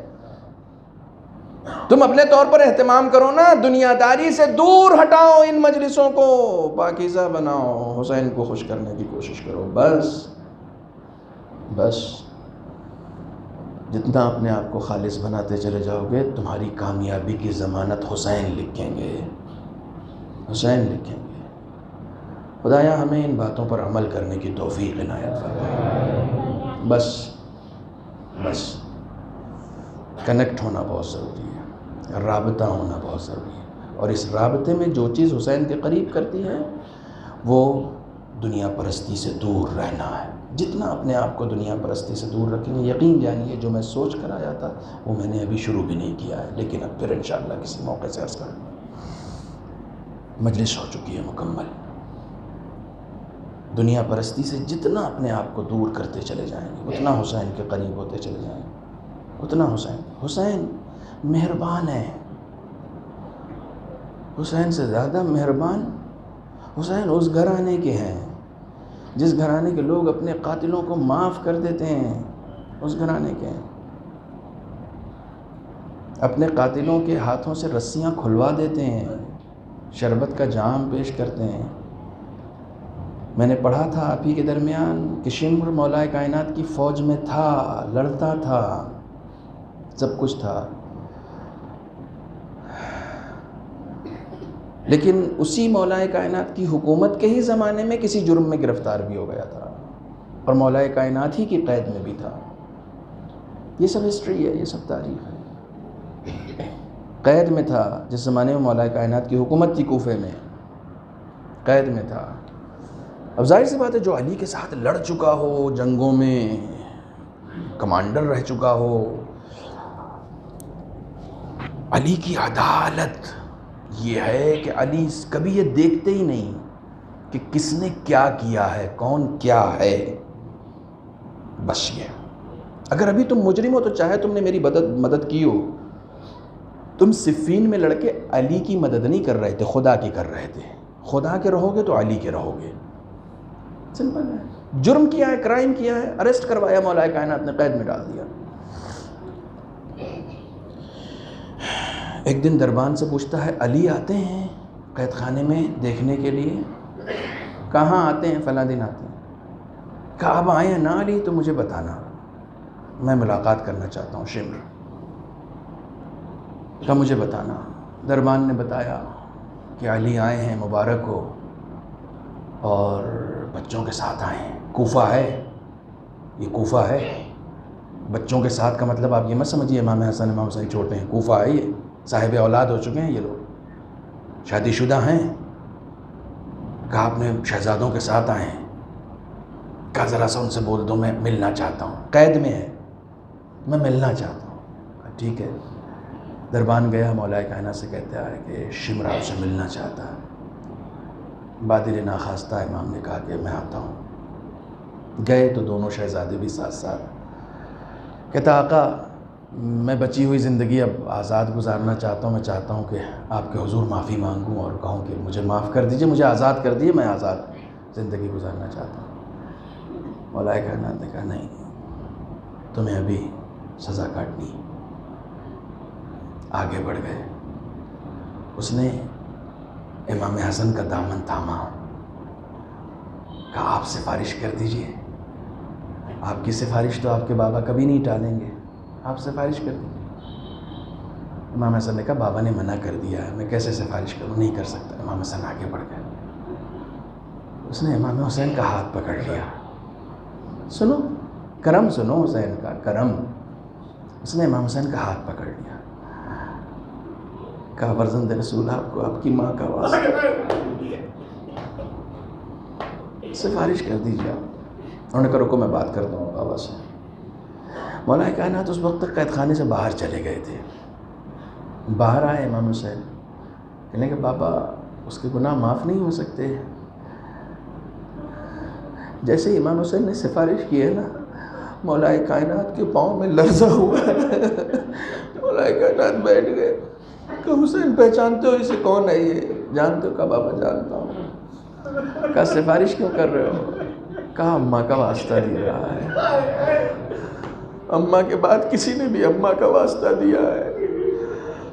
تم اپنے طور پر اہتمام کرو نا، دنیا داری سے دور ہٹاؤ ان مجلسوں کو، پاکیزہ بناؤ، حسین کو خوش کرنے کی کوشش کرو، بس جتنا اپنے آپ کو خالص بناتے چلے جاؤ گے تمہاری کامیابی کی ضمانت حسین لکھیں گے، حسین لکھیں گے۔ خدایا ہمیں ان باتوں پر عمل کرنے کی توفیق عنایت فرما۔ بس کنیکٹ ہونا بہت ضروری ہے، رابطہ ہونا بہت ضروری ہے، اور اس رابطے میں جو چیز حسین کے قریب کرتی ہے وہ دنیا پرستی سے دور رہنا ہے۔ جتنا اپنے آپ کو دنیا پرستی سے دور رکھیں گے، یقین جانیے جو میں سوچ کر آیا تھا وہ میں نے ابھی شروع بھی نہیں کیا ہے، لیکن اب پھر انشاءاللہ کسی موقع سے عرض کروں۔ مجلس ہو چکی ہے مکمل۔ دنیا پرستی سے جتنا اپنے آپ کو دور کرتے چلے جائیں گے اتنا حسین کے قریب ہوتے چلے جائیں گے، اتنا حسین مہربان ہے۔ حسین سے زیادہ مہربان حسین اس گھرانے کے ہیں جس گھرانے کے لوگ اپنے قاتلوں کو معاف کر دیتے ہیں، اس گھرانے کے ہیں۔ اپنے قاتلوں کے ہاتھوں سے رسیاں کھلوا دیتے ہیں، شربت کا جام پیش کرتے ہیں۔ میں نے پڑھا تھا آپ ہی کے درمیان کہ شمر مولا کائنات کی فوج میں تھا، لڑتا تھا، سب کچھ تھا، لیکن اسی مولا کائنات کی حکومت کے ہی زمانے میں کسی جرم میں گرفتار بھی ہو گیا تھا اور مولا کائنات ہی کی قید میں بھی تھا۔ یہ سب ہسٹری ہے، یہ سب تاریخ ہے۔ قید میں تھا جس زمانے میں مولا کائنات کی حکومت تھی، کوفے میں قید میں تھا۔ اب ظاہر سی بات ہے جو علی کے ساتھ لڑ چکا ہو، جنگوں میں کمانڈر رہ چکا ہو، علی کی عدالت یہ ہے کہ علی کبھی یہ دیکھتے ہی نہیں کہ کس نے کیا کیا ہے، کون کیا ہے، بس یہ۔ اگر ابھی تم مجرم ہو تو چاہے تم نے میری مدد کی ہو، تم صفین میں لڑ کے علی کی مدد نہیں کر رہے تھے، خدا کی کر رہے تھے۔ خدا کے رہو گے تو علی کے رہو گے، سمپل ہے۔ جرم کیا ہے، کرائم کیا ہے، اریسٹ کروایا مولا کائنات نے، قید میں ڈال دیا۔ ایک دن دربان سے پوچھتا ہے علی آتے ہیں قید خانے میں دیکھنے کے لیے؟ کہاں آتے ہیں؟ فلاں دن آتے ہیں۔ کہا اب آئے ہیں نا علی تو مجھے بتانا، میں ملاقات کرنا چاہتا ہوں شمر۔ کہا مجھے بتانا۔ دربان نے بتایا کہ علی آئے ہیں مبارک ہو اور بچوں کے ساتھ آئے ہیں۔ کوفہ ہے، یہ کوفہ ہے، بچوں کے ساتھ کا مطلب آپ یہ مت سمجھیے امام حسن امام حسین چھوٹے ہیں، کوفہ ہے، یہ صاحب اولاد ہو چکے ہیں، یہ لوگ شادی شدہ ہیں۔ کہا اپنے شہزادوں کے ساتھ آئے ہیں۔ کہا ذرا سا ان سے بول دو میں ملنا چاہتا ہوں، قید میں ہے، میں ملنا چاہتا ہوں۔ ٹھیک ہے۔ دربان گیا، مولا کائنات سے کہتا ہے کہ شمر آپ سے ملنا چاہتا ہے۔ بادل ناخواستہ امام نے کہا کہ میں آتا ہوں۔ گئے تو دونوں شہزادے بھی ساتھ ساتھ۔ کہتا آقا میں بچی ہوئی زندگی اب آزاد گزارنا چاہتا ہوں، میں چاہتا ہوں کہ آپ کے حضور معافی مانگوں اور کہوں کہ مجھے معاف کر دیجئے، مجھے آزاد کر دیجئے، میں آزاد زندگی گزارنا چاہتا ہوں۔ مولا کائنات نے کہا نہیں، تمہیں ابھی سزا کاٹنی۔ آگے بڑھ گئے۔ اس نے امام حسن کا دامن تھاما، کہا آپ سفارش کر دیجئے، آپ کی سفارش تو آپ کے بابا کبھی نہیں ٹالیں گے، آپ سفارش کر دیجئے۔ امام حسن نے کہا بابا نے منع کر دیا ہے، میں کیسے سفارش کروں، نہیں کر سکتا۔ امام حسن آگے بڑھ گئے۔ اس نے امام حسین کا ہاتھ پکڑ لیا۔ سنو کرم، سنو حسین کا کرم۔ اس نے امام حسین کا ہاتھ پکڑ لیا، کہا فرزند رسول آپ کو آپ کی ماں کا واسطہ سفارش کر دیجیے۔ انہوں نے کہا رکو میں بات کرتا ہوں بابا سے۔ مولا کائنات اس وقت تک قید خانے سے باہر چلے گئے تھے۔ باہر آئے امام حسین، کہنے کہ بابا اس کے گناہ معاف نہیں ہو سکتے۔ جیسے امام حسین نے سفارش کی ہے نا، مولا کائنات کے پاؤں میں لرزہ ہوا ہے۔ مولا کائنات بیٹھ گئے کہ حسین پہچانتے ہو اسے، کون ہے یہ؟ جانتے ہو؟ کہا بابا جانتا ہوں۔ کہا سفارش کیوں کر رہے ہو؟ کہا اماں کا واسطہ دے رہا ہے، اماں کے بعد کسی نے بھی اماں کا واسطہ دیا ہے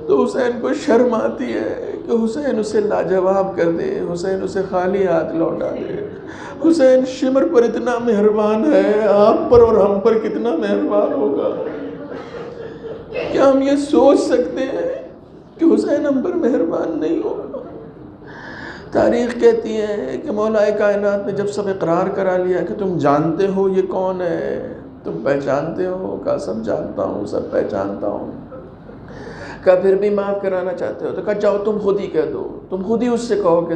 تو حسین کو شرم آتی ہے کہ حسین اسے لاجواب کر دے، حسین اسے خالی ہاتھ لوٹا دے۔ حسین شمر پر اتنا مہربان ہے، آپ پر اور ہم پر کتنا مہربان ہوگا۔ کیا ہم یہ سوچ سکتے ہیں کہ حسین ہم پر مہربان نہیں ہوگا؟ تاریخ کہتی ہے کہ مولا کائنات نے جب سب اقرار کرا لیا کہ تم جانتے ہو یہ کون ہے، تم پہچانتے ہو، کہا سب جانتا ہوں، سب پہچانتا ہوں، کہا پھر بھی معاف کرانا چاہتے ہو تو کہا جاؤ تم خود ہی کہہ دو، تم خود ہی اس سے کہو کہ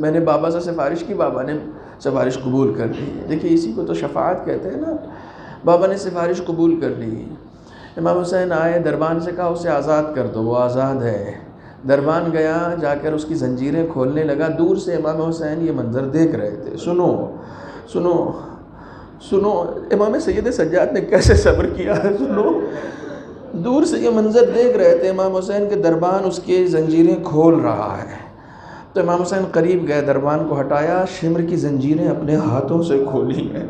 میں نے بابا سے سفارش کی، بابا نے سفارش قبول کر لی۔ دیکھیے اسی کو تو شفاعت کہتے ہیں نا، بابا نے سفارش قبول کر لی۔ امام حسین آئے، دربان سے کہا اسے آزاد کر دو، وہ آزاد ہے۔ دربان گیا، جا کر اس کی زنجیریں کھولنے لگا۔ دور سے امام حسین یہ منظر دیکھ رہے تھے۔ سنو سنو سنو امام سید سجاد نے کیسے صبر کیا ہے، سنو۔ دور سے یہ منظر دیکھ رہے تھے امام حسین کے، دربان اس کی زنجیریں کھول رہا ہے۔ تو امام حسین قریب گئے، دربان کو ہٹایا، شمر کی زنجیریں اپنے ہاتھوں سے کھولی ہیں،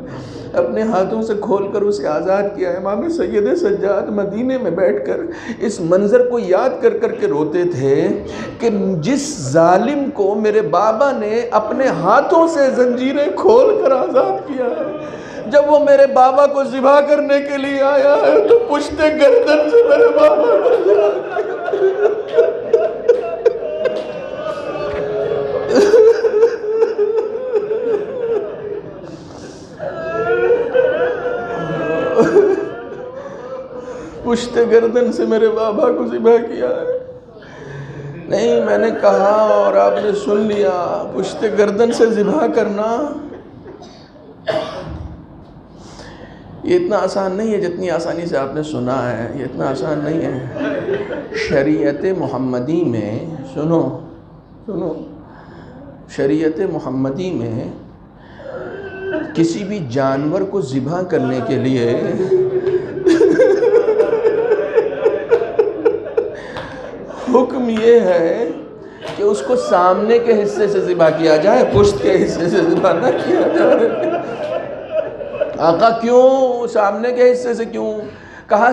اپنے ہاتھوں سے کھول کر اسے آزاد کیا۔ امام سید سجاد مدینے میں بیٹھ کر اس منظر کو یاد کر کر کے روتے تھے کہ جس ظالم کو میرے بابا نے اپنے ہاتھوں سے زنجیریں کھول کر آزاد کیا ہے، جب وہ میرے بابا کو ذبح کرنے کے لیے آیا ہے تو پشت گردن سے میرے بابا کو ذبح کیا۔ پشت گردن سے میرے بابا کو ذبح کیا ہے۔ نہیں، میں نے کہا اور آپ نے سن لیا، پشت گردن سے ذبح کرنا یہ اتنا آسان نہیں ہے جتنی آسانی سے آپ نے سنا ہے، یہ اتنا آسان نہیں ہے۔ شریعت محمدی میں سنو شریعت محمدی میں کسی بھی جانور کو ذبح کرنے کے لیے حکم یہ ہے کہ اس کو سامنے کے حصے سے ذبح کیا جائے، پشت کے حصے سے ذبح نہ کیا جائے۔ آقا کیوں سامنے کے حصے سے کیوں؟ کہا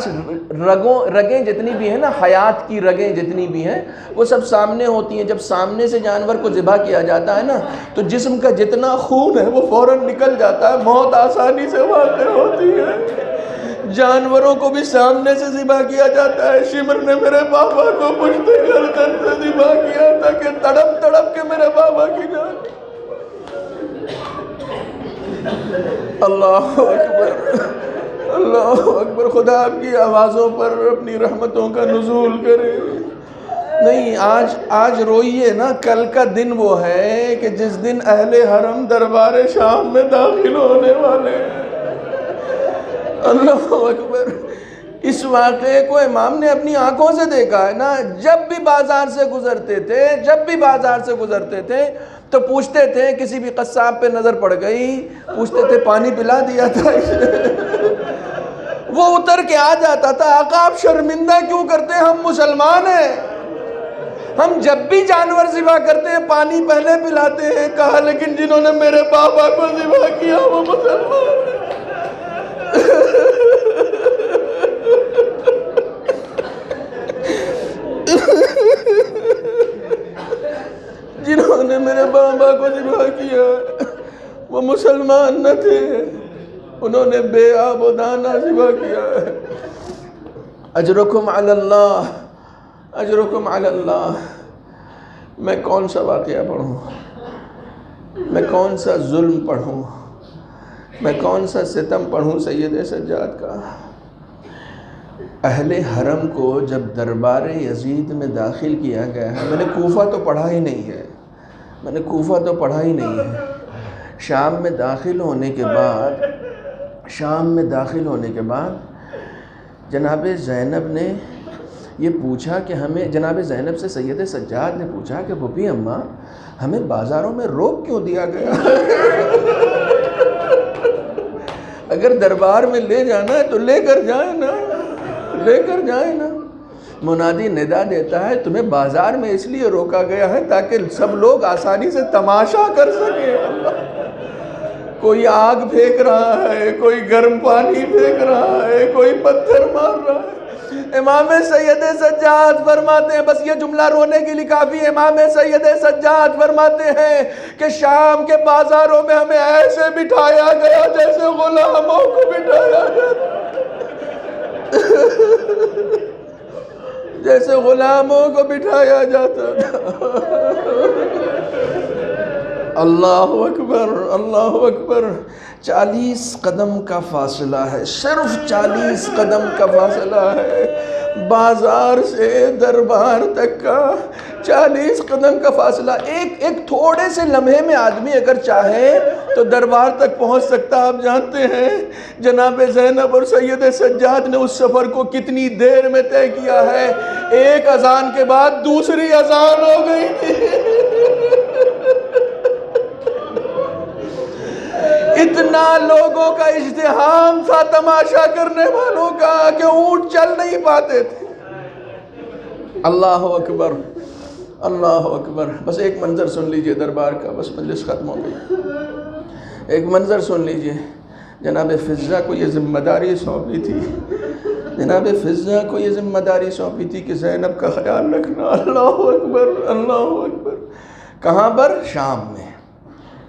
رگیں جتنی بھی ہیں نا، حیات کی رگیں جتنی بھی ہیں وہ سب سامنے ہوتی ہیں۔ جب سامنے سے جانور کو ذبح کیا جاتا ہے نا تو جسم کا جتنا خون ہے وہ فوراً نکل جاتا ہے، موت آسانی سے واقع ہوتی ہے۔ جانوروں کو بھی سامنے سے ذبح کیا جاتا ہے۔ شمر نے میرے بابا کو پشت گردن سے ذبح کیا تاکہ تڑپ تڑپ کے میرے بابا کی جان۔ اللہ اکبر، اللہ اکبر۔ خدا آپ کی آوازوں پر اپنی رحمتوں کا نزول کرے۔ نہیں، آج روئیے نا، کل کا دن وہ ہے کہ جس دن اہل حرم دربار شام میں داخل ہونے والے ہیں۔ اللہ اکبر۔ اس واقعے کو امام نے اپنی آنکھوں سے دیکھا ہے نا۔ جب بھی بازار سے گزرتے تھے تو پوچھتے تھے، کسی بھی قصاب پہ نظر پڑ گئی، پوچھتے تھے پانی پلا دیا تھا وہ اتر کے آ جاتا تھا، آقا آپ شرمندہ کیوں کرتے ہیں، ہم مسلمان ہیں، ہم جب بھی جانور ذبح کرتے ہیں پانی پہلے پلاتے ہیں۔ کہا لیکن جنہوں نے میرے بابا کو ذبح کیا وہ مسلمان ہیں۔ جنہوں نے میرے بابا کو ذبح کیا وہ مسلمان نہ تھے، انہوں نے بے آب و دانہ ذبح کیا ہے۔ اجرکم علی اللہ، اجرکم علی اللہ۔ میں کون سا واقعہ پڑھوں، میں کون سا ظلم پڑھوں، میں کون سا ستم پڑھوں سید سجاد کا۔ اہل حرم کو جب دربار یزید میں داخل کیا گیا ہے، میں نے کوفہ تو پڑھا ہی نہیں ہے، شام میں داخل ہونے کے بعد جناب زینب نے یہ پوچھا کہ جناب زینب سے سید سجاد نے پوچھا کہ پھوپھی اماں ہمیں بازاروں میں روک کیوں دیا گیا؟ اگر دربار میں لے جانا ہے تو لے کر جائیں نا۔ منادی ندا دیتا ہے تمہیں بازار میں اس لیے روکا گیا ہے تاکہ سب لوگ آسانی سے تماشا کر سکیں۔ کوئی آگ پھینک رہا ہے، کوئی گرم پانی پھینک رہا ہے، کوئی پتھر مار رہا ہے۔ امام سید سجاد فرماتے ہیں، بس یہ جملہ رونے کے لیے کافی ہے، امام سید سجاد فرماتے ہیں کہ شام کے بازاروں میں ہمیں ایسے بٹھایا گیا جیسے غلاموں کو بٹھایا جاتا۔ جیسے غلاموں کو بٹھایا جاتا تھا۔ اللہ اکبر، اللہ اکبر۔ 40 قدم کا فاصلہ ہے، صرف 40 قدم کا فاصلہ ہے، بازار سے دربار تک کا 40 قدم کا فاصلہ۔ ایک تھوڑے سے لمحے میں آدمی اگر چاہے تو دربار تک پہنچ سکتا۔ آپ جانتے ہیں جناب زینب اور سید سجاد نے اس سفر کو کتنی دیر میں طے کیا ہے؟ ایک اذان کے بعد دوسری اذان ہو گئی تھی۔ اتنا لوگوں کا ازدحام تھا تماشا کرنے والوں کا کہ اونٹ چل نہیں پاتے تھے۔ اللہ اکبر، اللہ اکبر۔ بس ایک منظر سن لیجئے دربار کا، بس مجلس ختم ہو گئی۔ ایک منظر سن لیجئے، جناب فضہ کو یہ ذمہ داری سونپی تھی، جناب فضہ کو یہ ذمہ داری سونپی تھی کہ زینب کا خیال رکھنا۔ اللہ اکبر، اللہ اکبر۔ کہاں پر؟ شام میں۔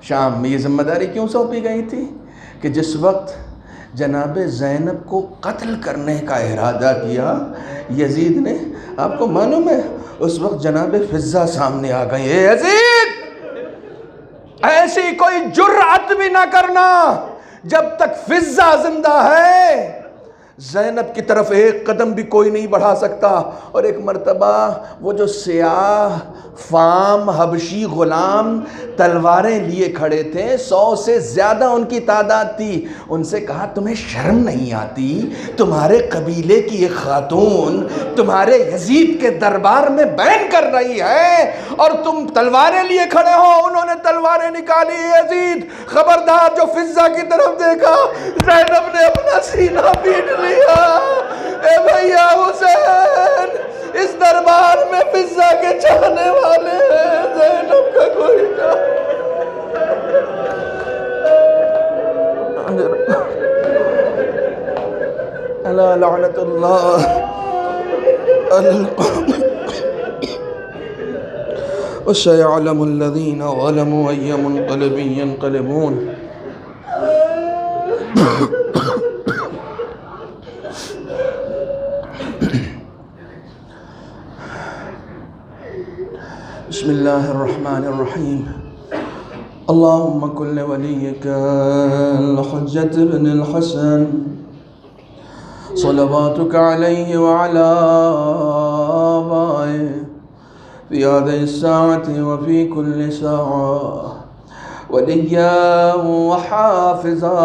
شام میں یہ ذمہ داری کیوں سونپی گئی تھی؟ کہ جس وقت جناب زینب کو قتل کرنے کا ارادہ کیا یزید نے، آپ کو معلوم ہے اس وقت جناب فضہ سامنے آ گئی، اے یزید ایسی کوئی جرأت بھی نہ کرنا جب تک فضہ زندہ ہے، زینب کی طرف ایک قدم بھی کوئی نہیں بڑھا سکتا۔ اور ایک مرتبہ وہ جو سیاہ فام حبشی غلام تلواریں لیے کھڑے تھے، 100 سے زیادہ ان کی تعداد تھی، ان سے کہا تمہیں شرم نہیں آتی؟ تمہارے قبیلے کی ایک خاتون تمہارے یزید کے دربار میں بیان کر رہی ہے اور تم تلواریں لیے کھڑے ہو۔ انہوں نے تلواریں نکالی، یزید خبردار، جو فضہ کی طرف دیکھا زینب نے اپنا سینہ پیٹ لیا۔ اے بھیا حسین، اس دربار میں فضہ کے چاہنے والے ہیں، زینب کا کوئی الا لعنت اللہ وسيعلم الذين ظلموا أي منقلب ينقلبون۔ بسم اللہ الرحمن الرحیم۔ اللہم کن لولیک الحجۃ بن الحسن صلواتک علیہ وعلا آبائہ فی هذه الساعة وفی کل ساعة ولیا وحافظا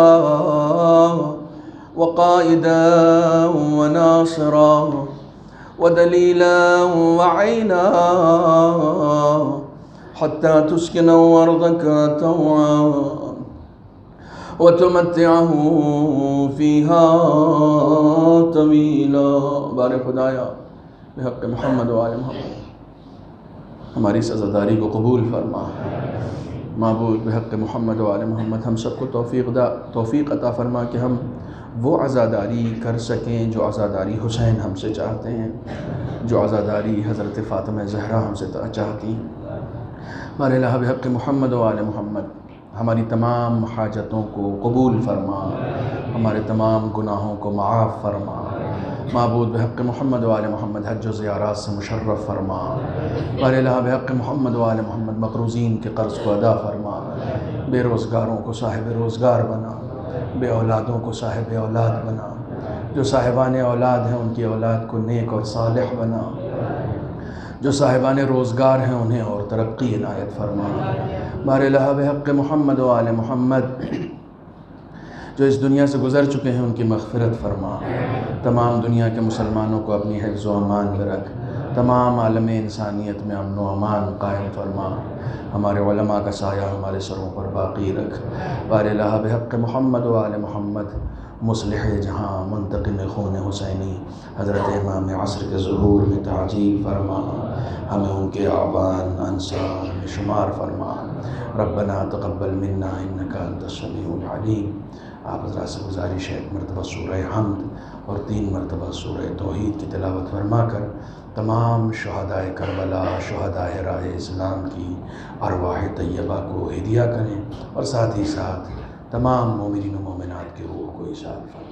وقائدا وناصرا ودليلا وعينا حتى تسكن أرضك طوعا وتمتعه فيها طويلا۔ بارک خدایا بحق محمد و آل محمد ہماری سزاداری کو قبول فرما۔ معبود بحق محمد و آل محمد ہم سب کو توفیق عطا فرما کہ ہم وہ عزاداری کر سکیں جو عزاداری حسین ہم سے چاہتے ہیں، جو عزاداری حضرت فاطمہ زہرا ہم سے چاہتی ہیں۔ ہمارے الہ بحق محمد و آل محمد ہماری تمام حاجتوں کو قبول فرما، ہمارے تمام گناہوں کو معاف فرما۔ معبود بحق محمد و آل محمد حج و زیارات سے مشرف فرما۔ ہمارے الہ بحق محمد و آل محمد مقروضین کے قرض کو ادا فرما، بے روزگاروں کو صاحب روزگار بنا، بے اولادوں کو صاحب اولاد بنا، جو صاحبان اولاد ہیں ان کی اولاد کو نیک اور صالح بنا، جو صاحبان روزگار ہیں انہیں اور ترقی عنایت فرما۔ ہمارے الہ بحق محمد و آل محمد جو اس دنیا سے گزر چکے ہیں ان کی مغفرت فرما۔ تمام دنیا کے مسلمانوں کو اپنی حفظ و امان میں رکھ، تمام عالم انسانیت میں امن و امان قائم فرما۔ ہمارے علماء کا سایہ ہمارے سروں پر باقی رکھ۔ ہمارے الہ بحق محمد و آل محمد مصلح جہاں منتقم خون حسینی حضرت امام عصر کے ظہور میں تعجیل فرما، ہمیں ان کے اعوان انصار میں شمار فرما۔ ربنا تقبل منا انکا انت السمیع العلیم۔ آپ حضرات سے گزارش ہے ایک مرتبہ سورہ حمد اور 3 مرتبہ سورہ توحید کی تلاوت فرما کر تمام شہدائے کربلا، شہدائے راہ اسلام کی ارواح طیبہ کو ہدیہ کریں اور ساتھ ہی ساتھ تمام مومنین و مومنات کے روح کو ایصال فرمائیں۔